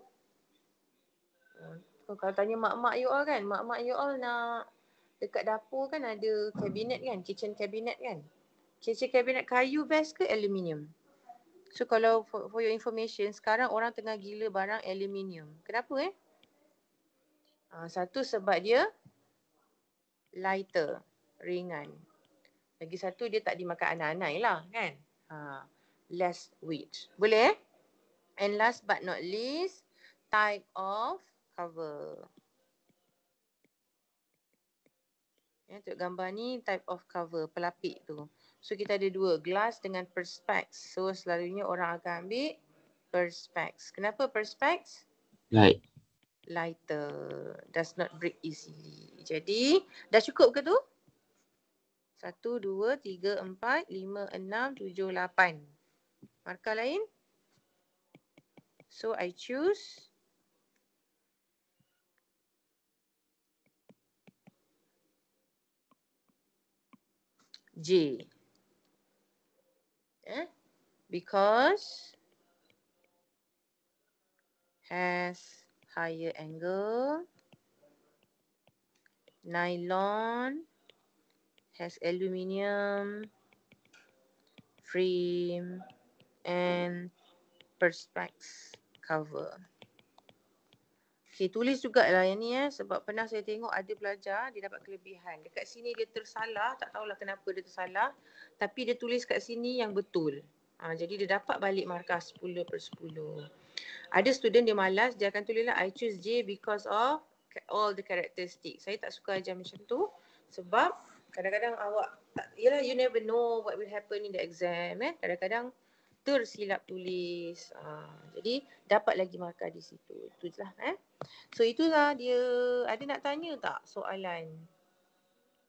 Kalau tanya mak-mak you all kan, mak-mak you all nak dekat dapur kan ada kabinet kan, kitchen cabinet kan. Kitchen cabinet kayu best ke aluminium? So kalau for your information, sekarang orang tengah gila barang aluminium. Kenapa satu sebab dia lighter, ringan. Lagi satu dia tak dimakan anai-anai lah kan. Less weight. Boleh And last but not least, type of cover. Tengok gambar ni type of cover, pelapik tu. So kita ada dua, glass dengan perspex. So selalunya orang akan ambil perspex. Kenapa perspex? Lighter, does not break easily. Jadi dah cukup ke tu? 1, 2, 3, 4, 5, 6, 7, 8. Markah lain? So I choose J. Because has higher angle. Nylon has aluminium frame and perspex cover. Okay, tulis jugalah yang ni sebab pernah saya tengok ada pelajar dia dapat kelebihan. Dekat sini dia tersalah, tak tahulah kenapa dia tersalah, tapi dia tulis kat sini yang betul. Jadi dia dapat balik markah 10/10. Ada student dia malas, dia akan tulislah I choose J because of all the characteristics. Saya tak suka ajar macam tu sebab kadang-kadang awak yelah, you never know what will happen in the exam. Kadang-kadang tersilap tulis. Jadi dapat lagi markah di situ. Itulah. So itulah dia. Ada nak tanya tak soalan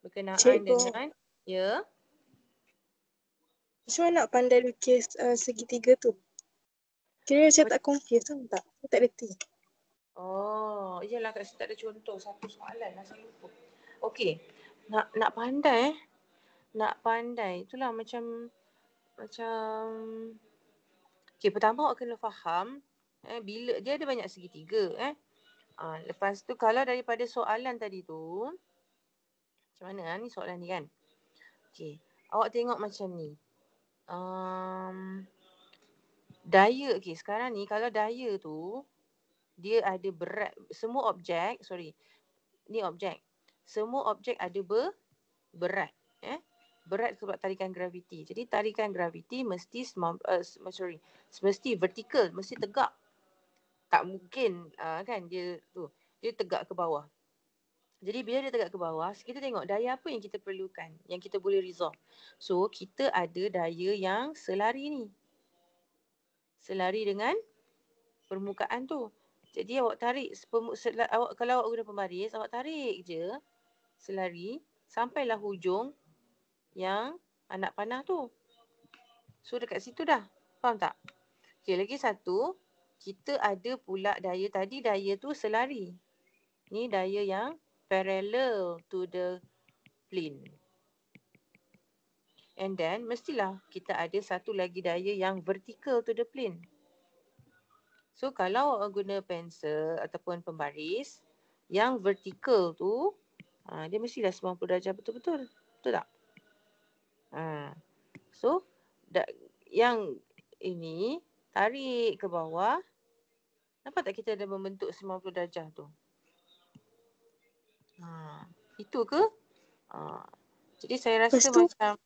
berkenaan dengan Macam mana nak pandai lukis segitiga tu? Kira saya tak confused tak? Saya tak reti. Oh, iyalah kat sini tak ada contoh. Satu soalan lah saya lupa. Okey. Nak pandai Nak pandai. Itulah macam okey, pertama awak kena faham bila dia ada banyak segitiga lepas tu kalau daripada soalan tadi tu macam mana ni soalan ni kan. Okey, awak tengok macam ni. Daya, okey, sekarang ni kalau daya tu dia ada berat, semua objek, ni objek. Semua objek ada berat. Berat sebab tarikan graviti. Jadi tarikan graviti mesti mesti vertikal, mesti tegak. Tak mungkin kan dia tegak ke bawah. Jadi bila dia tegak ke bawah, kita tengok daya apa yang kita perlukan, yang kita boleh resolve. So kita ada daya yang selari ni. Selari dengan permukaan tu. Jadi awak tarik kalau awak guna pembaris, awak tarik je selari sampailah hujung yang anak panah tu. So dekat situ dah. Faham tak? Okey, lagi satu, kita ada pula daya tadi, daya tu selari. Ni daya yang parallel to the plane. And then mestilah kita ada satu lagi daya yang vertical to the plane. So kalau awak guna pensel ataupun pembaris, yang vertical tu dia mestilah 90 darjah betul-betul. Betul tak? So yang ini tarik ke bawah. Nampak tak kita ada membentuk 90 darjah tu? Itu ke? Jadi saya rasa macam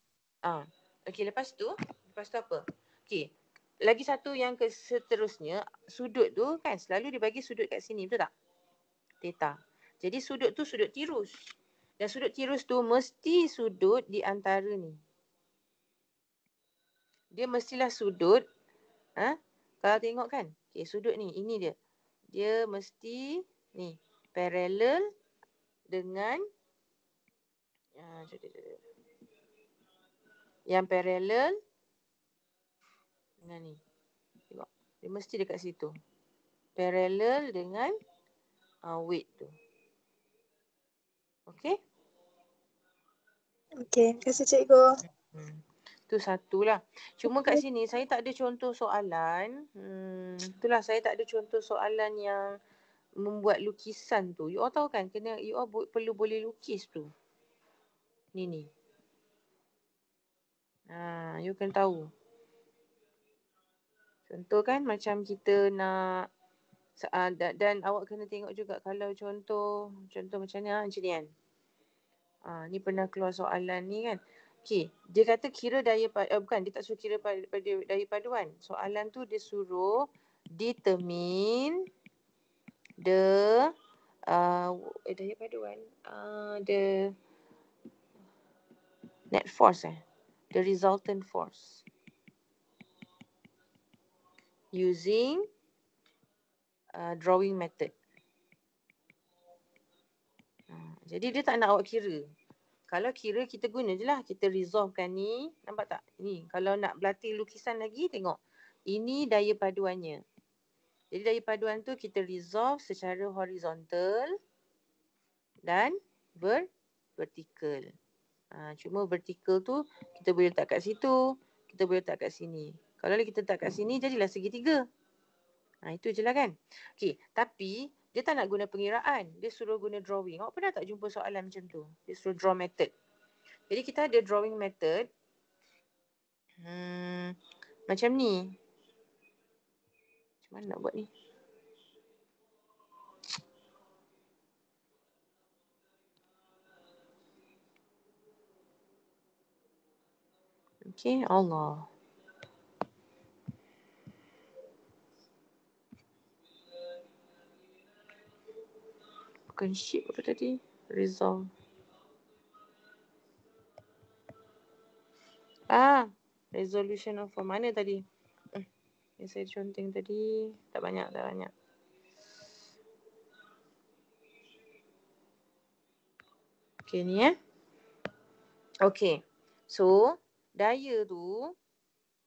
okey, lepas tu apa? Okey. Lagi satu yang seterusnya, sudut tu kan selalu dibagi sudut kat sini, betul tak? Theta. Jadi sudut tu sudut tirus. Dan sudut tirus tu mesti sudut di antara ni. Dia mestilah sudut kalau tengok kan, okey, sudut ni, ini dia. Dia mesti ni parallel dengan yang parallel dengan ni. Tengok. Dia mesti dekat situ. Parallel dengan weight tu. Okey? Okey, terima kasih cikgu. Tu satulah. Cuma kat sini saya tak ada contoh soalan. Itulah saya tak ada contoh soalan yang membuat lukisan tu. You all tahu kan you all perlu boleh lukis tu. Ni. You kena tahu. Contoh kan macam kita nak dan awak kena tengok juga kalau contoh macam ni macam ni kan. Ni pernah keluar soalan ni kan. Okey, dia kata kira daya bukan, dia tak suruh kira daya paduan. Soalan tu dia suruh determine the daya paduan the net force the resultant force using drawing method. Jadi dia tak nak awak kira. Kalau kira kita guna je lah. Kita resolvekan ni. Nampak tak? Ni. Kalau nak berlatih lukisan lagi, tengok. Ini daya paduannya. Jadi daya paduan tu kita resolve secara horizontal dan vertikal. Cuma vertikal tu kita boleh letak kat situ. Kita boleh letak kat sini. Kalau kita letak kat sini, jadilah segitiga. Itu je lah kan. Okey, tapi dia tak nak guna pengiraan. Dia suruh guna drawing. Awak pernah tak jumpa soalan macam tu? Dia suruh draw method. Jadi kita ada drawing method. Macam ni. Macam mana nak buat ni? Okey, Allah. Bukan shape apa tadi? Resolve. Resolution of form. Mana tadi? Yang saya conteng tadi. Tak banyak. Okey, ni Okey. So, daya tu.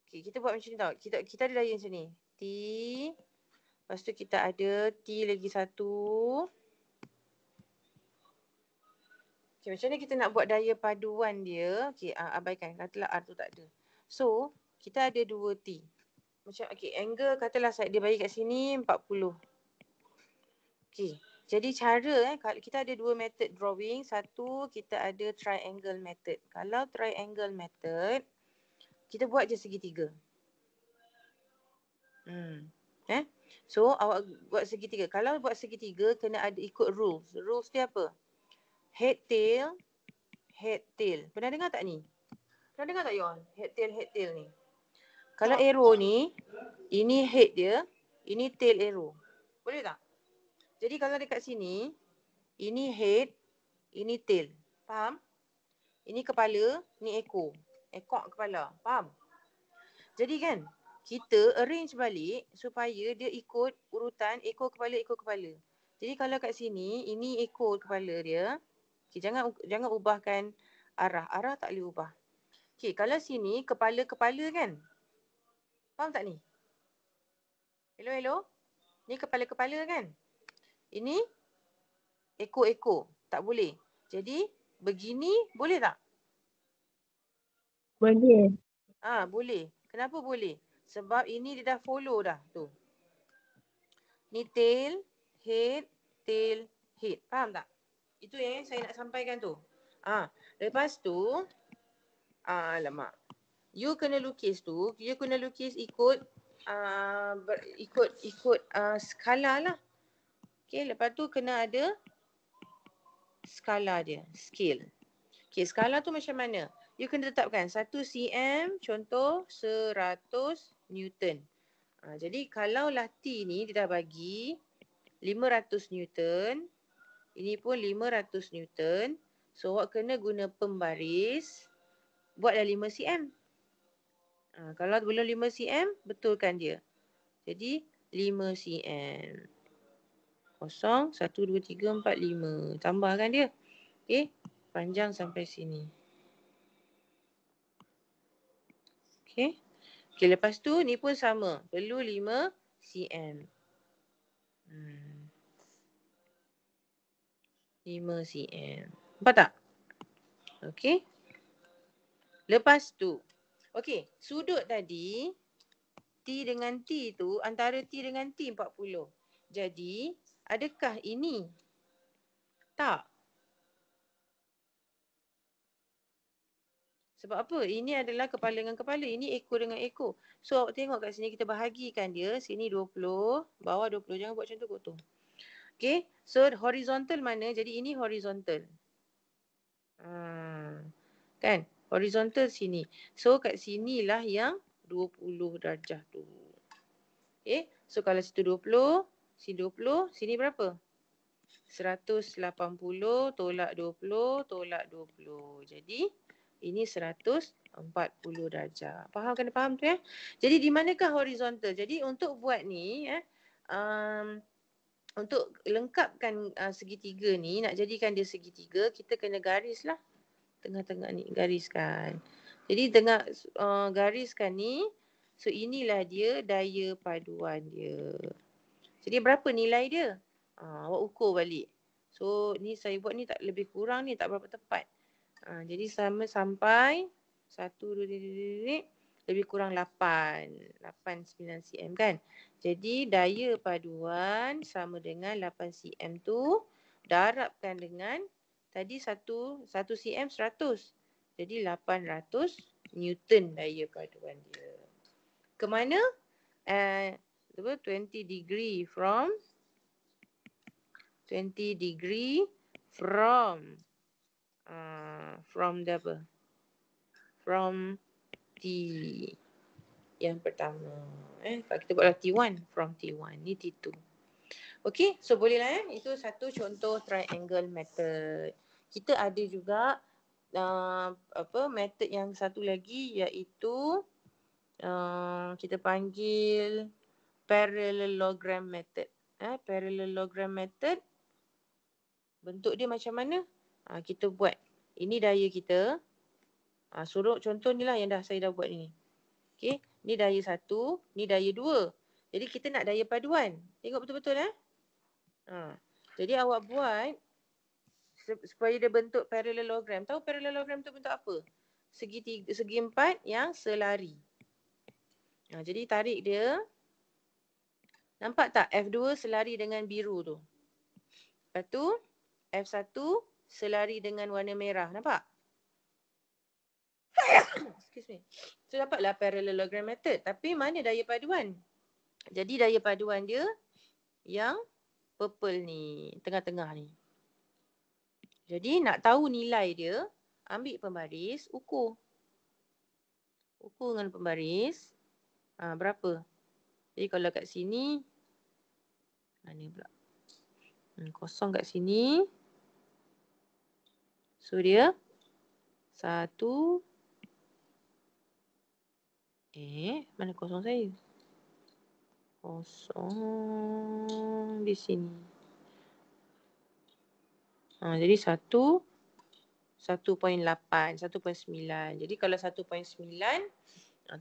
Okey, kita buat macam ni tau. Kita ada daya macam ni. T. Lepas tu kita ada T lagi satu. Okay, macam mana kita nak buat daya paduan dia? Okay, abaikan. Katalah R tu tak ada. So, kita ada 2T. Macam, okay, angle katalah dia bagi kat sini 40. Okay, jadi cara kita ada 2 method drawing. Satu, kita ada triangle method. Kalau triangle method, kita buat je segitiga. So, awak buat segitiga. Kalau buat segitiga, kena ada ikut rules. Rules dia apa? Head, tail. Pernah dengar tak ni? Pernah dengar tak you all? Head, tail ni. Kalau arrow ni, ini head dia, ini tail arrow. Boleh tak? Jadi kalau dekat sini, ini head, ini tail. Faham? Ini kepala, ni ekor. Ekor kepala. Faham? Jadi kan, kita arrange balik supaya dia ikut urutan ekor kepala. Jadi kalau kat sini, ini ekor kepala dia. Okay, jangan ubahkan arah. Arah tak boleh ubah. Okay, kalau sini kepala kan? Faham tak ni? Hello? Ni kepala kan? Ini ekor. Tak boleh. Jadi, begini boleh tak? Boleh. Boleh. Kenapa boleh? Sebab ini dia dah follow dah tu. Ni tail, head. Faham tak? Itu yang saya nak sampaikan tu. Lepas tu, alamak. You kena lukis ikut skala lah. Okay, lepas tu kena ada skala dia, scale. Okay, skala tu macam mana? You kena tetapkan 1 cm, contoh 100 Newton. Jadi kalau lah T ni dia dah bagi 500 Newton, ini pun 500 Newton. So, awak kena guna pembaris, buatlah 5 cm. Kalau belum 5 cm, betulkan dia. Jadi 5 cm. 0, 1, 2, 3, 4, 5. Tambahkan dia. Okey. Panjang sampai sini. Okey. Okey, lepas tu ni pun sama. Perlu 5 cm. 5 cm. Nampak tak? Okey. Lepas tu. Okey, sudut tadi T dengan T tu antara T dengan T 40. Jadi, adakah ini? Tak. Sebab apa? Ini adalah kepala dengan kepala. Ini ekor dengan ekor. So, awak tengok kat sini kita bahagikan dia. Sini 20, bawah 20. Jangan buat macam tu kotor. Okay. So, horizontal mana? Jadi, ini horizontal. Kan? Horizontal sini. So, kat sinilah yang 20 darjah tu. Okay. So, kalau situ 20, sini 20, sini berapa? 180 tolak 20 tolak 20. Jadi, ini 140 darjah. Faham? Kena faham tu ya? Jadi di manakah horizontal? Jadi untuk buat ni untuk lengkapkan segitiga ni, nak jadikan dia segitiga, kita kena garis lah. Tengah-tengah ni gariskan. Jadi tengah gariskan ni, so inilah dia daya paduan dia. Jadi berapa nilai dia? Awak ukur balik. So ni saya buat ni tak lebih kurang ni, tak berapa tepat. Jadi sama sampai 1, 2, 3, lebih kurang 8 9 cm kan. Jadi daya paduan sama dengan 8 cm tu darabkan dengan tadi 1 cm 100. Jadi 800 Newton daya paduan dia. Ke mana? 20 degree from 20 degree from the apa? From T yang pertama. Kalau kita buatlah T1, from T1. Ni T2. Okay, so bolehlah Itu satu contoh triangle method. Kita ada juga method yang satu lagi iaitu kita panggil parallelogram method. Parallelogram method bentuk dia macam mana? Kita buat. Ini daya kita. Suruh contoh ni lah yang saya dah buat ni. Okay. Ni daya 1, ni daya 2. Jadi kita nak daya paduan. Tengok betul-betul Jadi awak buat supaya dia bentuk parallelogram. Tahu parallelogram tu bentuk apa? Segi empat yang selari. Jadi tarik dia. Nampak tak F2 selari dengan biru tu? Lepas tu F1 selari dengan warna merah. Nampak? Excuse me. So dapatlah parallelogram method. Tapi mana daya paduan? Jadi daya paduan dia yang purple ni, tengah-tengah ni. Jadi nak tahu nilai dia, ambil pembaris, ukur. Ukur dengan pembaris. Berapa? Jadi kalau kat sini, mana pula? Kosong kat sini. So dia 1. Mana kosong saya? Kosong di sini. Jadi 1.8, 1.9. Jadi kalau 1.9,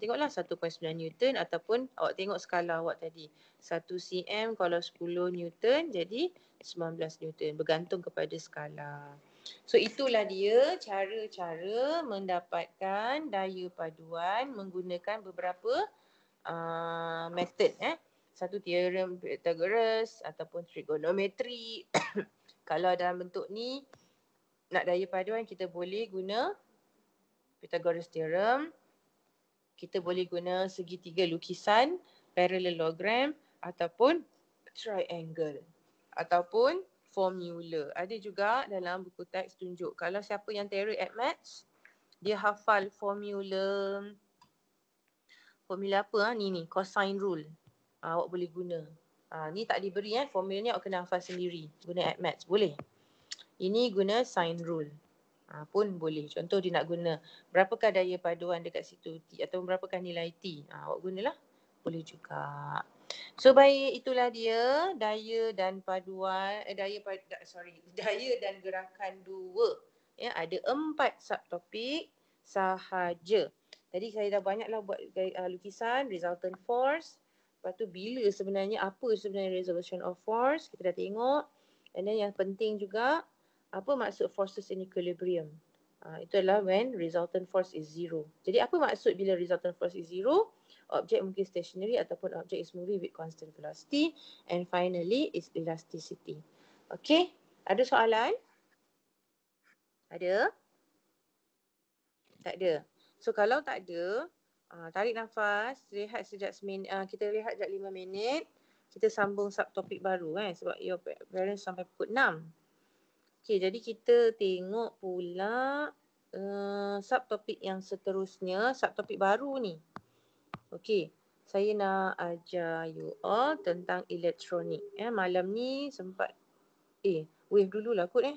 tengoklah 1.9 Newton ataupun awak tengok skala awak tadi. 1 cm kalau 10 Newton jadi 19 Newton. Bergantung kepada skala. So itulah dia cara-cara mendapatkan daya paduan menggunakan beberapa method. Satu teorem Pythagoras ataupun trigonometri. Kalau dalam bentuk ni nak daya paduan kita boleh guna Pythagoras theorem. Kita boleh guna segitiga lukisan, parallelogram ataupun triangle ataupun formula. Ada juga dalam buku teks tunjuk. Kalau siapa yang terror at maths, dia hafal formula apa ni cosine rule. Awak boleh guna. Ni tak diberi formula ni awak kena hafal sendiri. Guna at maths boleh. Ini guna sine rule. Pun boleh. Contoh dia nak guna berapakah daya paduan dekat situ atau berapakah nilai T. Awak gunalah. Boleh juga. So baik, itulah dia daya dan paduan daya dan gerakan 2. Ada 4 subtopik sahaja. Tadi saya dah banyaklah buat lukisan resultant force. Lepas tu apa sebenarnya resolution of force kita dah tengok. And then yang penting juga Apa maksud forces in equilibrium? Itu adalah when resultant force is zero. Jadi apa maksud bila resultant force is zero? Objek mungkin stationary ataupun objek is moving with constant velocity. And finally is elasticity. Okay, ada soalan? Ada? Tak ada. So kalau tak ada, tarik nafas, rehat sekejap kita rehat sekejap 5 minit. Kita sambung subtopik baru sebab your parents sampai pukul 6. Okay, jadi kita tengok pula subtopik yang seterusnya, subtopik baru ni. Okay, saya nak ajar you all tentang elektronik. Malam ni sempat wave dululah kot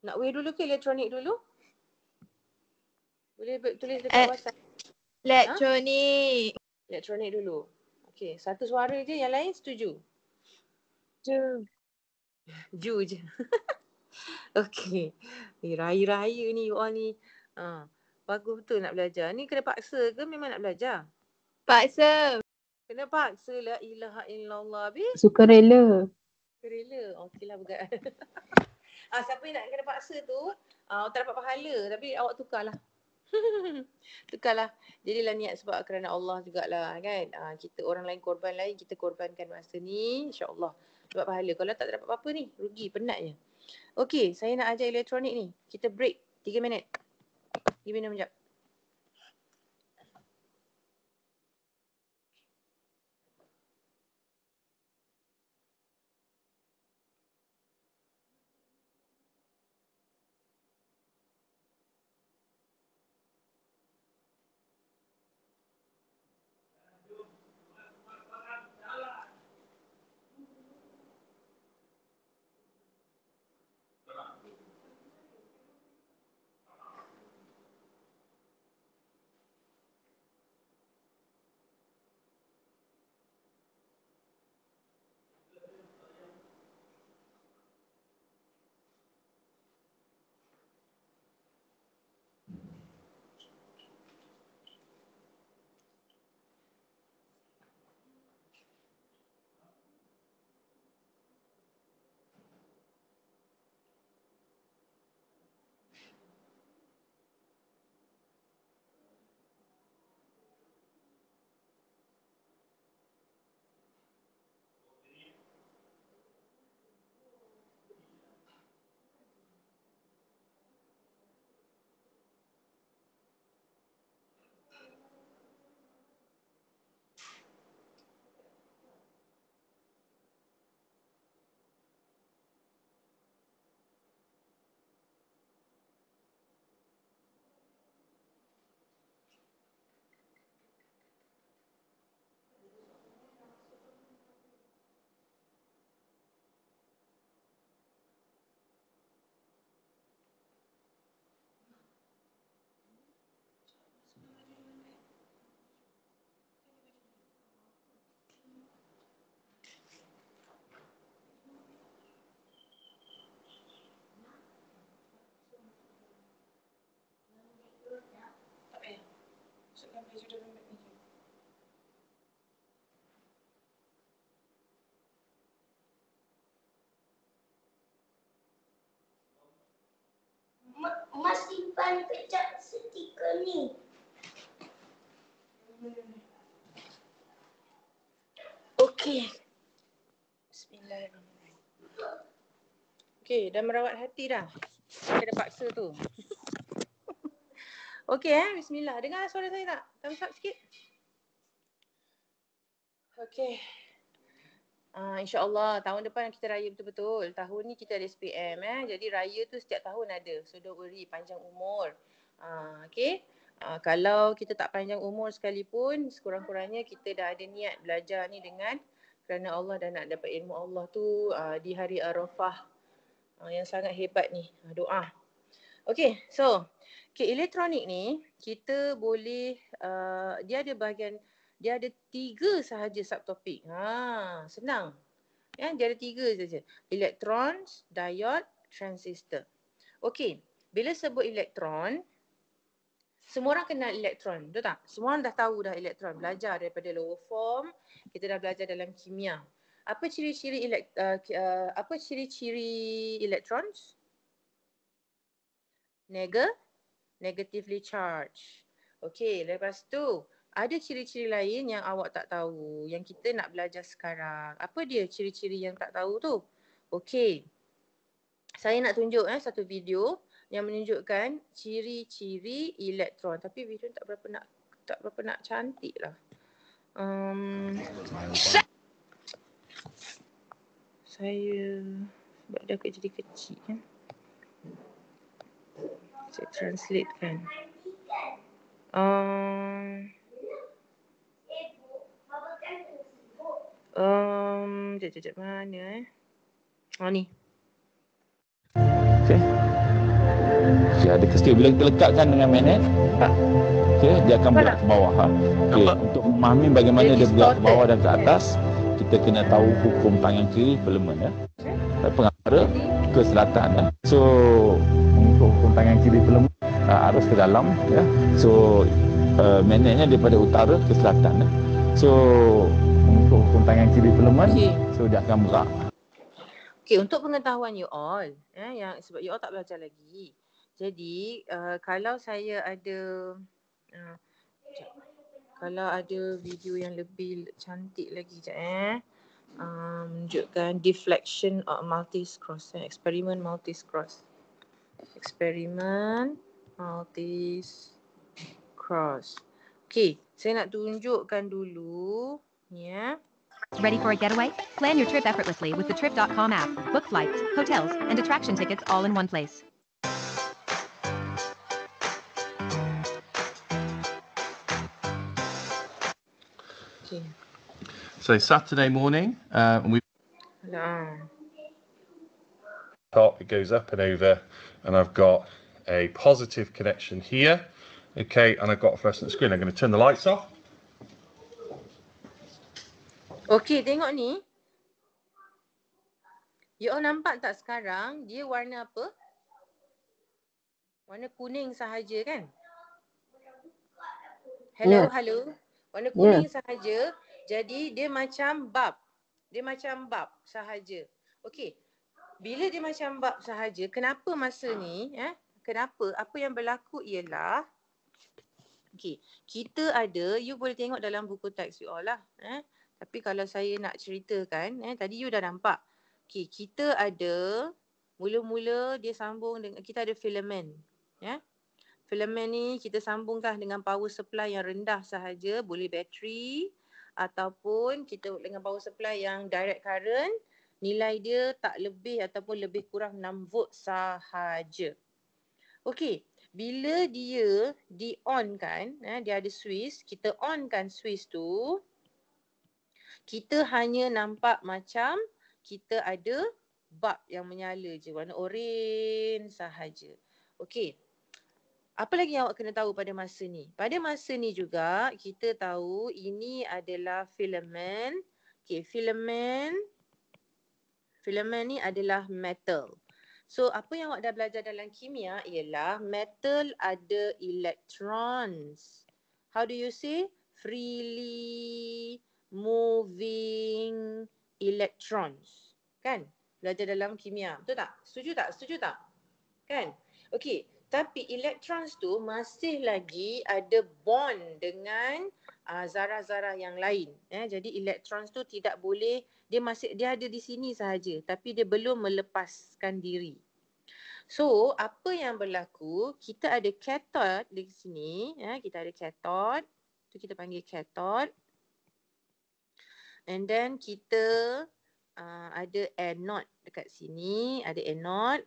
Nak wave dulu ke elektronik dulu? Boleh tulis dekat WhatsApp. Elektronik. Elektronik dulu. Okay, satu suara je, yang lain setuju? Ju je. Okay. Raya-raya ni you all ni. Bagus betul nak belajar. Ni kena paksa ke memang nak belajar? Paksa. Kena paksa, la ilaha illallah. Habis? Sukarela. Sukarela. Okeylah begat. Siapa yang nak kena paksa tu, tak dapat pahala. Tapi awak tukarlah. Tukarlah. Jadilah niat sebab kerana Allah jugalah kan. Kita orang lain korban lain, kita korbankan masa ni. InsyaAllah dapat pahala. Kalau tak dapat apa-apa ni, rugi, penat je. Okey, saya nak ajar elektronik ni. Kita break 3 minit. Pergi minum sekejap. Mas simpan pecah stiker ni. Okey. Bismillahirrahmanirrahim. Okey, dah merawat hati dah. Kena paksa tu. Okey bismillah. Dengar suara saya tak? Thumbs up sikit. Okey. InsyaAllah tahun depan kita raya betul-betul. Tahun ni kita ada SPM Jadi raya tu setiap tahun ada. So don't worry, panjang umur. Okey. Kalau kita tak panjang umur sekalipun, sekurang-kurangnya kita dah ada niat belajar ni dengan kerana Allah dan nak dapat ilmu Allah tu di hari Arafah yang sangat hebat ni. Doa. Okey, so elektronik ni kita boleh dia ada 3 sahaja subtopik. Senang. Dia ada 3 saja. Electrons, diode, transistor. Okey, bila sebut elektron, semua orang kenal elektron, betul tak? Semua orang dah tahu dah elektron. Belajar daripada lower form, kita dah belajar dalam kimia. Apa ciri-ciri electrons? Negatively charged. Okey, lepas tu ada ciri-ciri lain yang awak tak tahu, yang kita nak belajar sekarang. Apa dia ciri-ciri yang tak tahu tu? Okey. Saya nak tunjuk satu video yang menunjukkan ciri-ciri elektron. Tapi video tak berapa nak cantik lah. Saya sebab dia agak jadi kecil kan. Saya translate kan. Sekejap mana ni. Okey. Okey, ada kestil bila kita lekatkan dengan magnet, okey, dia akan bergerak ke bawah. Okey, untuk memahami bagaimana dia bergerak ke bawah dan ke atas, kita kena tahu hukum tangan kiri filament ya. Pengarah ke selatan ya. So untuk hukum tangan kiri filament arus ke dalam ya. So magnetnya daripada utara ke selatan ya. So untuk hukum tangan kiri filament, so dia akan bergerak. Okay, untuk pengetahuan you all, yang sebab you all tak belajar lagi. Jadi, kalau saya ada, kalau ada video yang lebih cantik lagi, menunjukkan deflection of multi-cross, eksperimen multi-cross. Eksperimen multi-cross. Okay, saya nak tunjukkan dulu, ya. Ready for a getaway? Plan your trip effortlessly with the Trip.com app. Book flights, hotels, and attraction tickets all in one place. Okay. So Saturday morning, we top, it goes up and over, and I've got a positive connection here. Okay, and I've got a fluorescent screen. I'm going to turn the lights off. Okey, tengok ni. You all nampak tak sekarang dia warna apa? Warna kuning sahaja kan? Hello, hello. Warna kuning sahaja. Jadi dia macam bulb. Dia macam bulb sahaja. Okey. Bila dia macam bulb sahaja, kenapa masa ni? Kenapa? Apa yang berlaku ialah, okey, kita ada, you boleh tengok dalam buku teks you all lah. Tapi kalau saya nak ceritakan, tadi you dah nampak. Okay, kita ada, mula-mula dia sambung dengan, kita ada filament. Filament ni kita sambungkan dengan power supply yang rendah sahaja, boleh bateri ataupun kita dengan power supply yang direct current, nilai dia tak lebih ataupun lebih kurang 6 volt sahaja. Okay, bila dia di-on-kan, dia ada switch, kita on-kan switch tu, kita hanya nampak macam kita ada bulb yang menyala je, warna oren sahaja. Okey. Apa lagi yang awak kena tahu pada masa ni? Pada masa ni juga kita tahu ini adalah filament. Okey, filament ni adalah metal. So apa yang awak dah belajar dalam kimia ialah metal ada electrons. How do you say? Freely moving electrons. Kan? Belajar dalam kimia. Betul tak? Setuju tak? Setuju tak? Kan? Okey. Tapi electrons tu masih lagi ada bond dengan zarah-zarah yang lain. Jadi electrons tu tidak boleh, dia ada di sini sahaja. Tapi dia belum melepaskan diri. So, apa yang berlaku? Kita ada cathode di sini. Kita ada cathode. Tu kita panggil cathode. And then kita ada anode dekat sini, ada anode.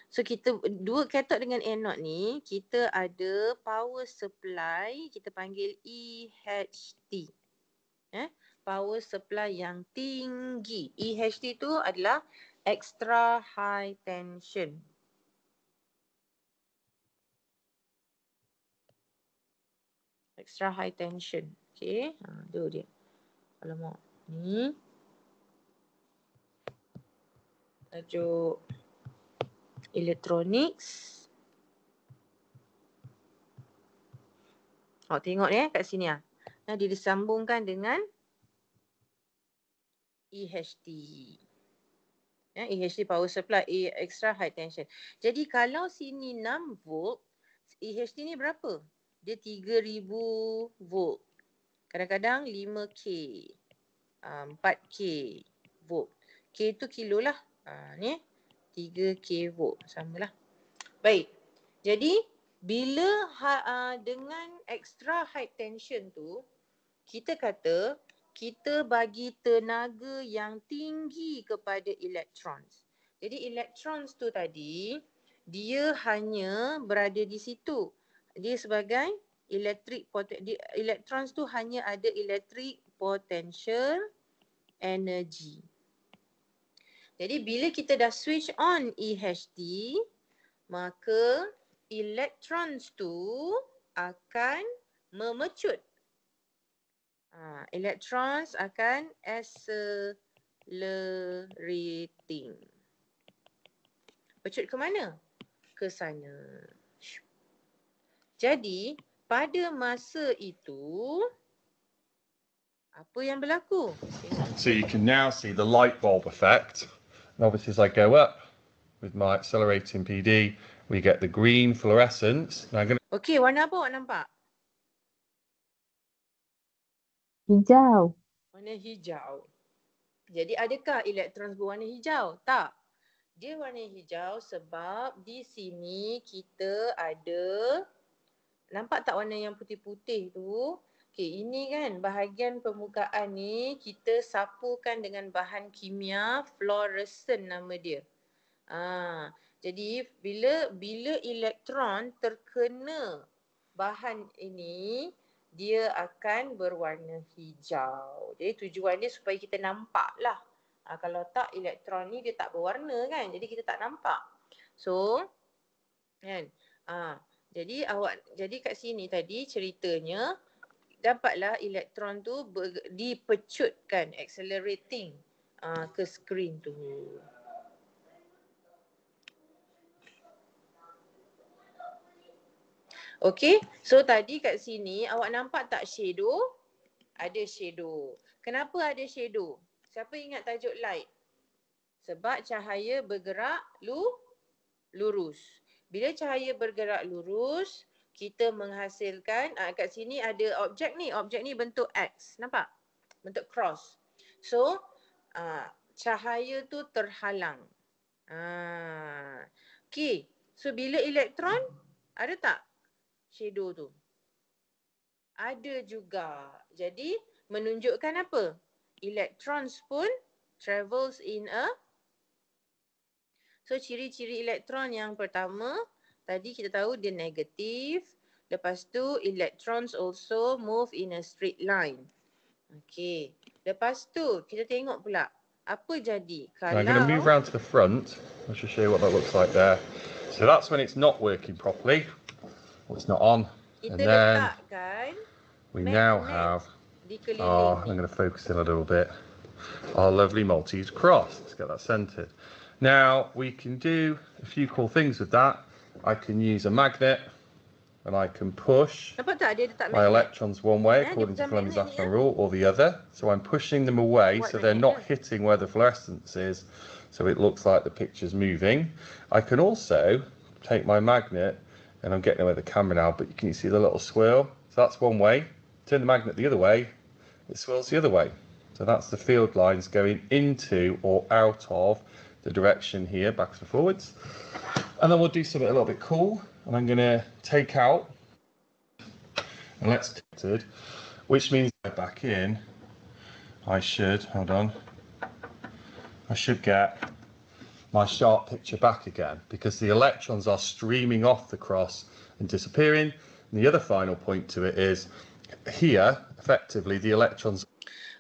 So kita dua cathode dengan anode ni, kita ada power supply, kita panggil EHT. Power supply yang tinggi. EHT tu adalah extra high tension. Extra high tension. Okay, tu dia. Alamak, ni tajuk electronics. Tengok ni kat sini dia disambungkan dengan EHT. EHT power supply, extra high tension. Jadi kalau sini 6 volt, EHT ni berapa? Dia 3000 volt. Kadang-kadang 5K, 4K volt. K tu kilo lah. Ni 3K volt, samalah. Baik. Jadi bila dengan extra high tension tu, kita kata kita bagi tenaga yang tinggi kepada electrons. Jadi electrons tu tadi, dia hanya berada di situ. Dia sebagai electrons tu hanya ada electric potential energy. Jadi bila kita dah switch on EHT, maka electrons tu akan memecut. Electrons akan accelerating. Pecut ke mana? Ke sana. Jadi, pada masa itu, apa yang berlaku? So you can now see the light bulb effect. And obviously as I go up with my accelerating PD, we get the green fluorescence. Now I'm going to... Okey, warna apa awak nampak? Hijau. Warna hijau. Jadi adakah elektron berwarna hijau? Tak. Dia warna hijau sebab di sini kita ada, nampak tak warna yang putih-putih tu? Okey, ini kan bahagian permukaan ni kita sapukan dengan bahan kimia fluorescent nama dia. Jadi bila elektron terkena bahan ini, dia akan berwarna hijau. Jadi tujuan dia supaya kita nampak lah. Kalau tak elektron ni dia tak berwarna kan. Jadi kita tak nampak. So kan. Jadi kat sini tadi ceritanya dapatlah elektron tu dipecutkan, accelerating ke skrin tu. Okey, so tadi kat sini awak nampak tak shadow? Ada shadow. Kenapa ada shadow? Siapa ingat tajuk light? Sebab cahaya bergerak lurus. Bila cahaya bergerak lurus, kita menghasilkan, kat sini ada objek ni bentuk X. Nampak? Bentuk cross. So, cahaya tu terhalang. Okey, so bila elektron, ada tak shadow tu? Ada juga. Jadi menunjukkan apa? Electrons pun travels in a... So ciri-ciri elektron yang pertama, tadi kita tahu dia negatif. Lepas tu electrons also move in a straight line. Okay. Lepas tu kita tengok pula apa jadi kalau... I'm going to move round to the front. I'll just show you what that looks like there. So that's when it's not working properly. Well, it's not on. Kita And then letakkan we now have, di keliling I'm going to focus in a little bit, our lovely Maltese cross. Let's get that centered. Now we can do a few cool things with that. I can use a magnet and I can push Nampak tak dia letak my magnet? electrons one way Yeah, according to dia Fleming's magnet ni, Laffer rule, or the other. So I'm pushing them away What so they're magnet not hitting where the fluorescence is, so it looks like the picture's moving. I can also take my magnet, and I'm getting away with the camera now, but you can see the little swirl. So that's one way. Turn the magnet the other way, it swirls the other way. So that's the field lines going into or out of the direction here, backwards and forwards. And then we'll do something a little bit cool. And I'm going to take out, and let's test, which means back in, I should, hold on, I should get my sharp picture back again, because the electrons are streaming off the cross and disappearing. And the other final point to it is, here, effectively, the electrons...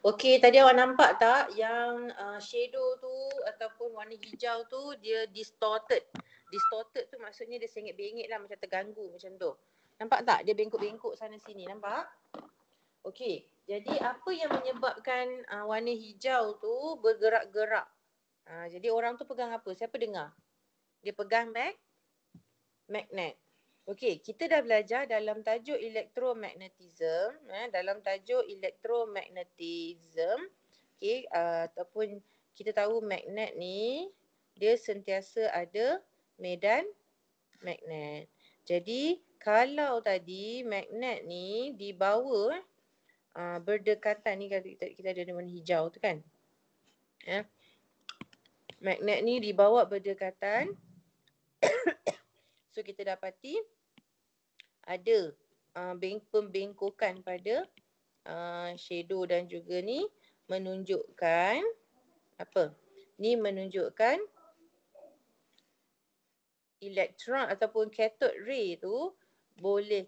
Okey, tadi awak nampak tak yang shadow tu ataupun warna hijau tu dia distorted. Distorted tu maksudnya dia sengit-bengit lah, macam terganggu macam tu. Nampak tak? Dia bengkok-bengkok sana sini, nampak? Okey, jadi apa yang menyebabkan warna hijau tu bergerak-gerak? Jadi orang tu pegang apa? Siapa dengar? Dia pegang magnet. Okey, kita dah belajar dalam tajuk elektromagnetism. Dalam tajuk elektromagnetism, Okay, ataupun kita tahu magnet ni dia sentiasa ada medan magnet. Jadi kalau tadi magnet ni dibawa berdekatan ni, kita ada warna hijau tu kan. Magnet ni dibawa berdekatan. So kita dapati ada pembengkokan pada shadow dan juga ni menunjukkan apa? Ni menunjukkan elektron ataupun cathode ray tu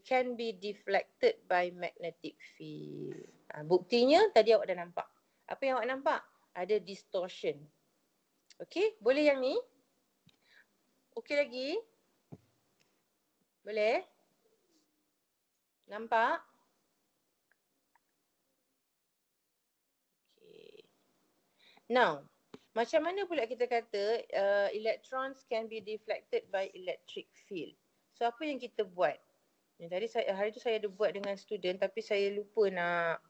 can be deflected by magnetic field. Buktinya tadi awak dah nampak. Apa yang awak nampak? Ada distortion. Okey, boleh yang ni? Okey lagi? Boleh? Nampak? Okay. Now, macam mana pula kita kata electrons can be deflected by electric field? So, apa yang kita buat? Tadi hari tu saya ada buat dengan student tapi saya lupa nak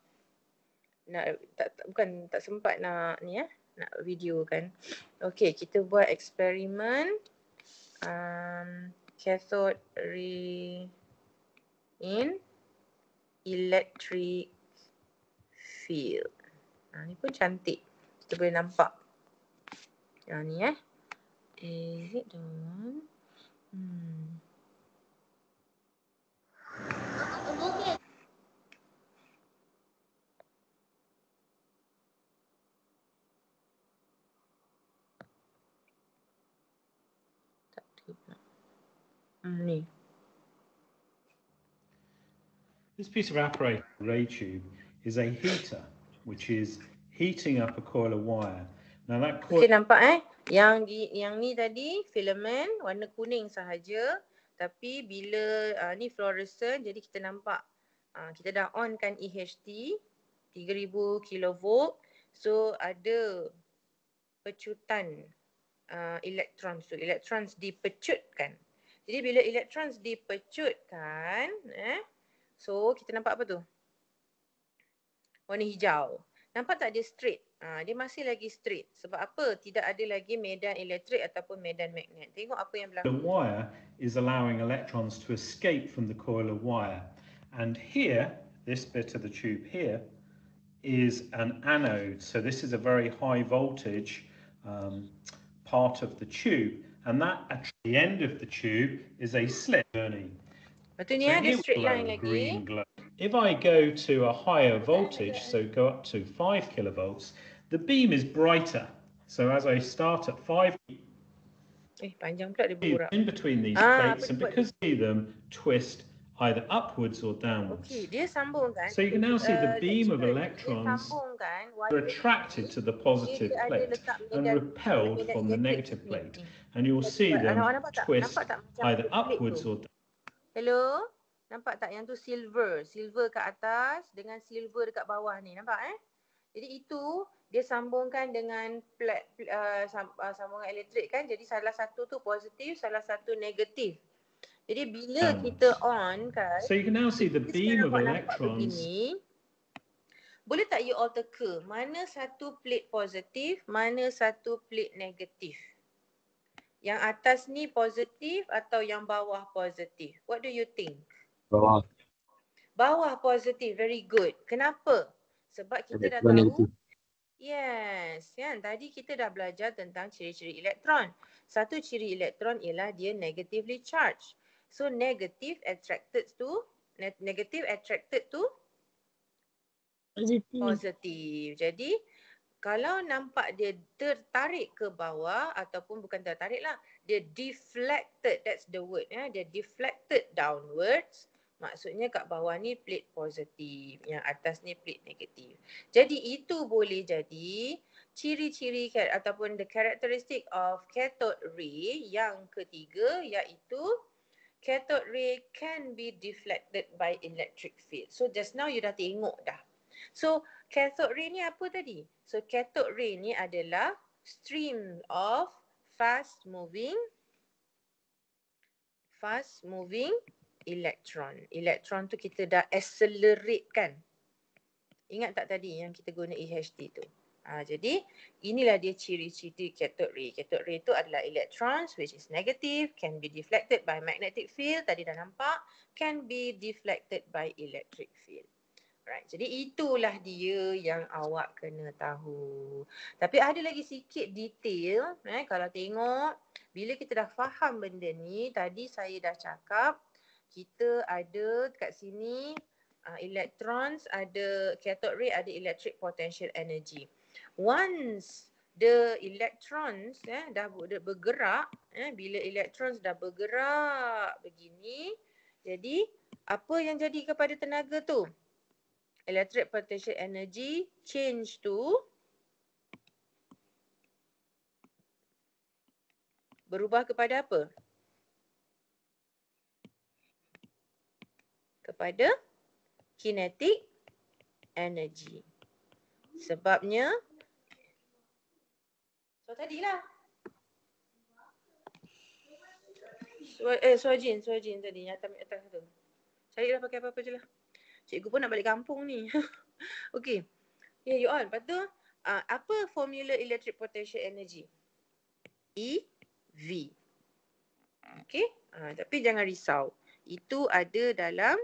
tak sempat nak nak video kan. Okey, kita buat eksperimen cathode ray in electric field. Ni pun cantik. Kita boleh nampak. Yang ni Is it the one? Tak ada pula. Ni. This piece of apparatus, ray tube, is a heater, which is heating up a coil of wire. Now that coil... Okay, nampak Yang ni tadi filament warna kuning sahaja. Tapi bila ni fluorescent, jadi kita nampak kita dah on kan EHT 3000 kV. So ada pecutan elektron. So electrons dipecutkan. Jadi bila electrons dipecutkan, so kita nampak apa tu? Warna hijau. Nampak tak dia straight? Dia masih lagi straight. Sebab apa? Tidak ada lagi medan elektrik ataupun medan magnet. Tengok apa yang berlaku. The wire is allowing electrons to escape from the coil of wire. And here, this bit of the tube here, is an anode. So this is a very high voltage part of the tube. And that at the end of the tube is a slit. Betul ni ada straight line lagi. If I go to a higher voltage, so go up to 5 kilovolts, the beam is brighter. So as I start at 5, panjang pula dia bergerak. In between these plates, and because you see them twist either upwards or downwards. Okay, dia sambungkan. So you can now see the beam of electrons are attracted to the positive plate and repelled from the negative plate. And you'll see them twist either upwards or downwards. Hello? Nampak tak yang tu silver? Silver kat atas dengan silver dekat bawah ni. Nampak Jadi itu dia sambungkan dengan sambungan elektrik kan. Jadi salah satu tu positif, salah satu negatif. Jadi bila kita on kan. So you can now see the beam of electrons. Boleh tak you all teka mana satu plate positif, mana satu plate negatif? Yang atas ni positif atau yang bawah positif? What do you think? Bawah. Bawah positif, very good. Kenapa? Sebab kita dah tahu. Yes, kan? Tadi kita dah belajar tentang ciri-ciri elektron. Satu ciri elektron ialah dia negatively charged. So negative attracted to positive. Jadi kalau nampak dia tertarik ke bawah ataupun bukan tertarik lah, dia deflected, that's the word dia deflected downwards. Maksudnya kat bawah ni plate positif, yang atas ni plate negatif. Jadi itu boleh jadi ciri-ciri ataupun the characteristic of cathode ray yang ketiga, iaitu cathode ray can be deflected by electric field. So just now you dah tengok dah. So cathode ray ni apa tadi? So cathode ray ni adalah stream of fast moving elektron. Elektron tu kita dah accelerate kan. Ingat tak tadi yang kita guna EHT tu? Jadi inilah dia ciri-ciri cathode ray. Cathode ray itu adalah electrons which is negative, can be deflected by magnetic field, tadi dah nampak, can be deflected by electric field. Right. Jadi itulah dia yang awak kena tahu. Tapi ada lagi sikit detail. Kalau tengok, bila kita dah faham benda ni, tadi saya dah cakap, kita ada kat sini electrons, ada cathode ray, ada electric potential energy. Once the electrons dah bergerak, bila electrons dah bergerak begini, jadi apa yang jadi kepada tenaga tu? Electric potential energy change to berubah kepada apa? Kepada kinetic energy. Sebabnya tadilah Suajin tadi yang atas tu. Carilah pakai apa-apa je lah. Cikgu pun nak balik kampung ni. Okey. Yeah, you all. Lepas tu, apa formula electric potential energy? EV. Okey. Tapi jangan risau. Itu ada dalam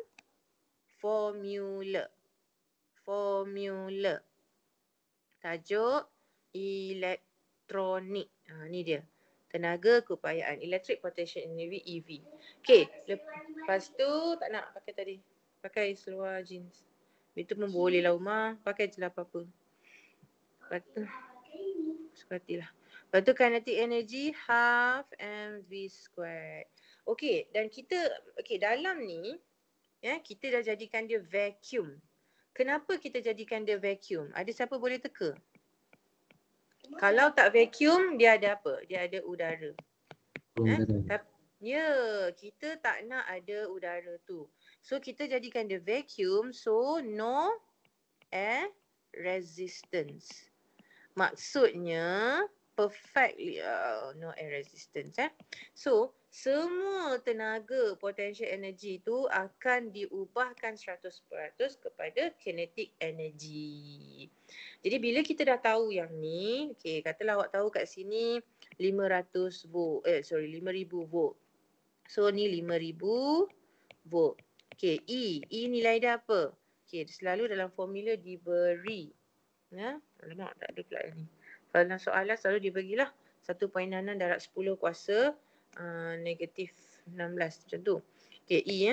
formula. Tajuk elektronik. Ni dia. Tenaga keupayaan. Electric potential energy EV. Okey. Lepas tu, tak nak pakai tadi. Pakai seluar jeans. Itu pun boleh lah Umar. Pakai je lah apa-apa. Lepas tu, sepatilah. Lepas tu kinetic energy half mv squared. Okey, dan kita, dalam ni, kita dah jadikan dia vacuum. Kenapa kita jadikan dia vacuum? Ada siapa boleh teka? Kalau tak vacuum, dia ada apa? Dia ada udara. Kita tak nak ada udara tu. So kita jadikan dia vacuum, so no air resistance. Maksudnya perfectly no air resistance. So semua tenaga potential energy tu akan diubahkan 100% kepada kinetic energy. Jadi bila kita dah tahu yang ni, katalah awak tahu kat sini 500 volt, 5000 volt. So ni 5000 volt. E nilai dia apa? Selalu dalam formula diberi. Alamak, tak ada pula ni. Dalam soalan selalu dibagilah 1.6 darab 10 kuasa negatif 16 macam tu. E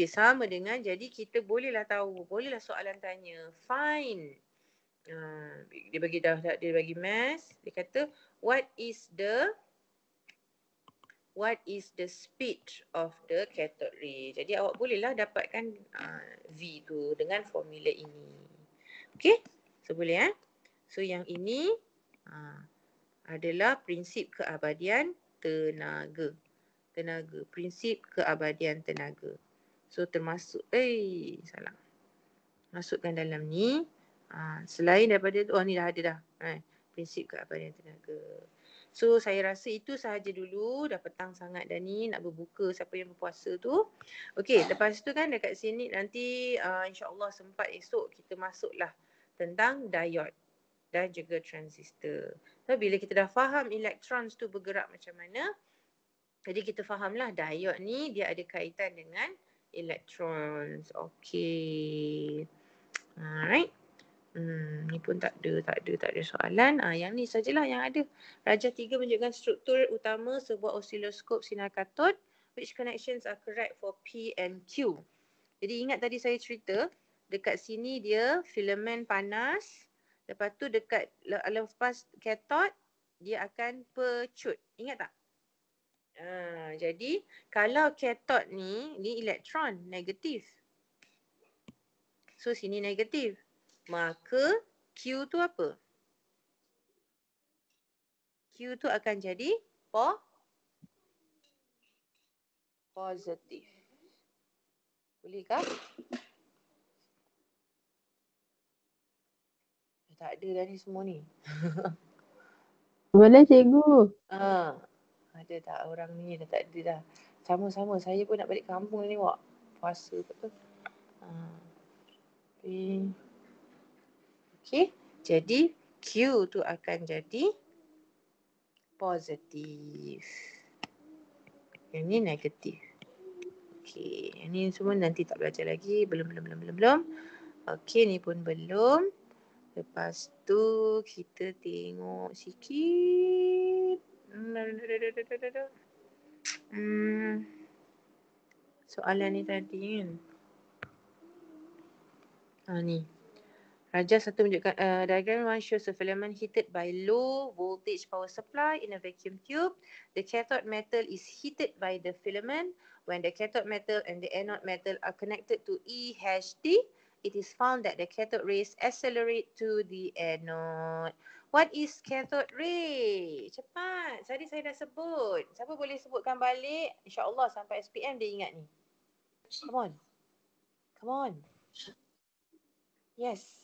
sama dengan, jadi kita bolehlah tahu, bolehlah soalan tanya, find. Dia bagi mass, dia kata what is the speed of the cathode ray. Jadi awak bolehlah dapatkan V tu dengan formula ini. Okey? So boleh So yang ini adalah prinsip keabadian tenaga. Prinsip keabadian tenaga. So termasuk, salah. Masukkan dalam ni. Selain daripada tu, ni dah ada dah. Prinsip keabadian tenaga. So saya rasa itu sahaja dulu. Dah petang sangat dah ni, nak berbuka siapa yang berpuasa tu. Okey, lepas tu kan dekat sini nanti insya-Allah sempat esok kita masuklah tentang diode dan juga transistor. So bila kita dah faham electrons tu bergerak macam mana, jadi kita fahamlah diode ni dia ada kaitan dengan electrons. Okey. Alright. Ni pun tak ada soalan. Yang ni sajalah yang ada. Rajah 3 menunjukkan struktur utama sebuah osiloskop sinar katod. Which connections are correct for P and Q? Jadi ingat tadi saya cerita, dekat sini dia filament panas. Lepas tu dekat lepas katod, dia akan pecut. Ingat tak? Jadi kalau katod ni elektron negatif. So sini negatif. Maka Q tu apa? Q tu akan jadi positif. Bolehkah? Tak ada dah ni semua ni. Boleh cikgu. Ada tak orang ni dah tak ada dah. Sama-sama saya pun nak balik kampung ni awak. Puasa ke apa. Okey. Jadi Q tu akan jadi positif. Yang ni negatif. Okey, yang ni semua nanti tak belajar lagi. Belum. Okey, ni pun belum. Lepas tu kita tengok sikit. Soalan ni tadi kan. Ni. Raja satu menunjukkan diagram 1 shows a filament heated by low voltage power supply in a vacuum tube. The cathode metal is heated by the filament. When the cathode metal and the anode metal are connected to EHT, it is found that the cathode rays accelerate to the anode. What is cathode ray? Cepat. Tadi saya dah sebut. Siapa boleh sebutkan balik? InsyaAllah sampai SPM dia ingat ni. Come on. Yes.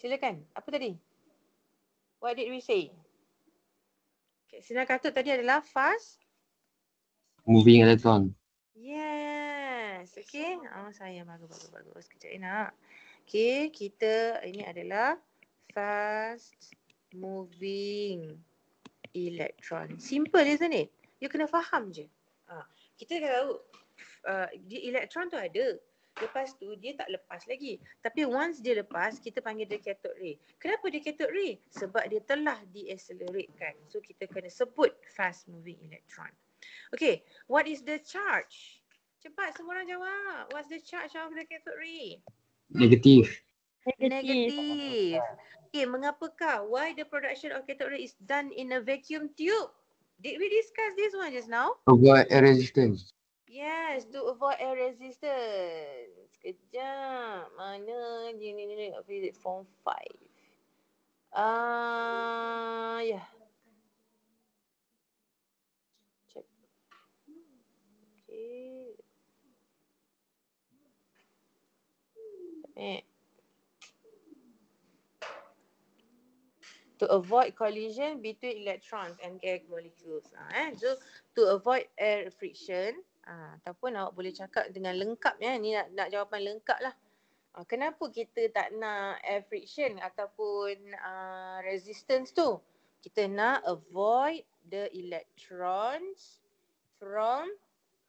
Silakan. Apa tadi? What did we say? Okay, sinar katod tadi adalah fast Moving electron. Yes. Okay. Saya bagus. Kejap nak. Okay, kita ini adalah fast moving electron. Simple, isn't it? You kena faham je. Kita dah tahu dia elektron tu ada. Lepas tu dia tak lepas lagi. Tapi once dia lepas, kita panggil dia cathode ray. Kenapa dia cathode ray? Sebab dia telah deacceleratekan. So kita kena sebut fast moving electron. Okay, what is the charge? Cepat semua orang jawab. What's the charge of the cathode ray? Negatif. Negative. Okay, mengapakah? Why the production of cathode ray is done in a vacuum tube? Did we discuss this one just now? Avoid air resistance. Yes, to avoid air resistance. Kejap. Mana ni physics form 5. Yeah. Check. Okay. To avoid collision between electrons and gas molecules. So, to avoid air friction, ataupun awak boleh cakap dengan lengkap ya. Ni nak jawapan lengkap lah. Kenapa kita tak nak air friction ataupun resistance tu? Kita nak avoid the electrons from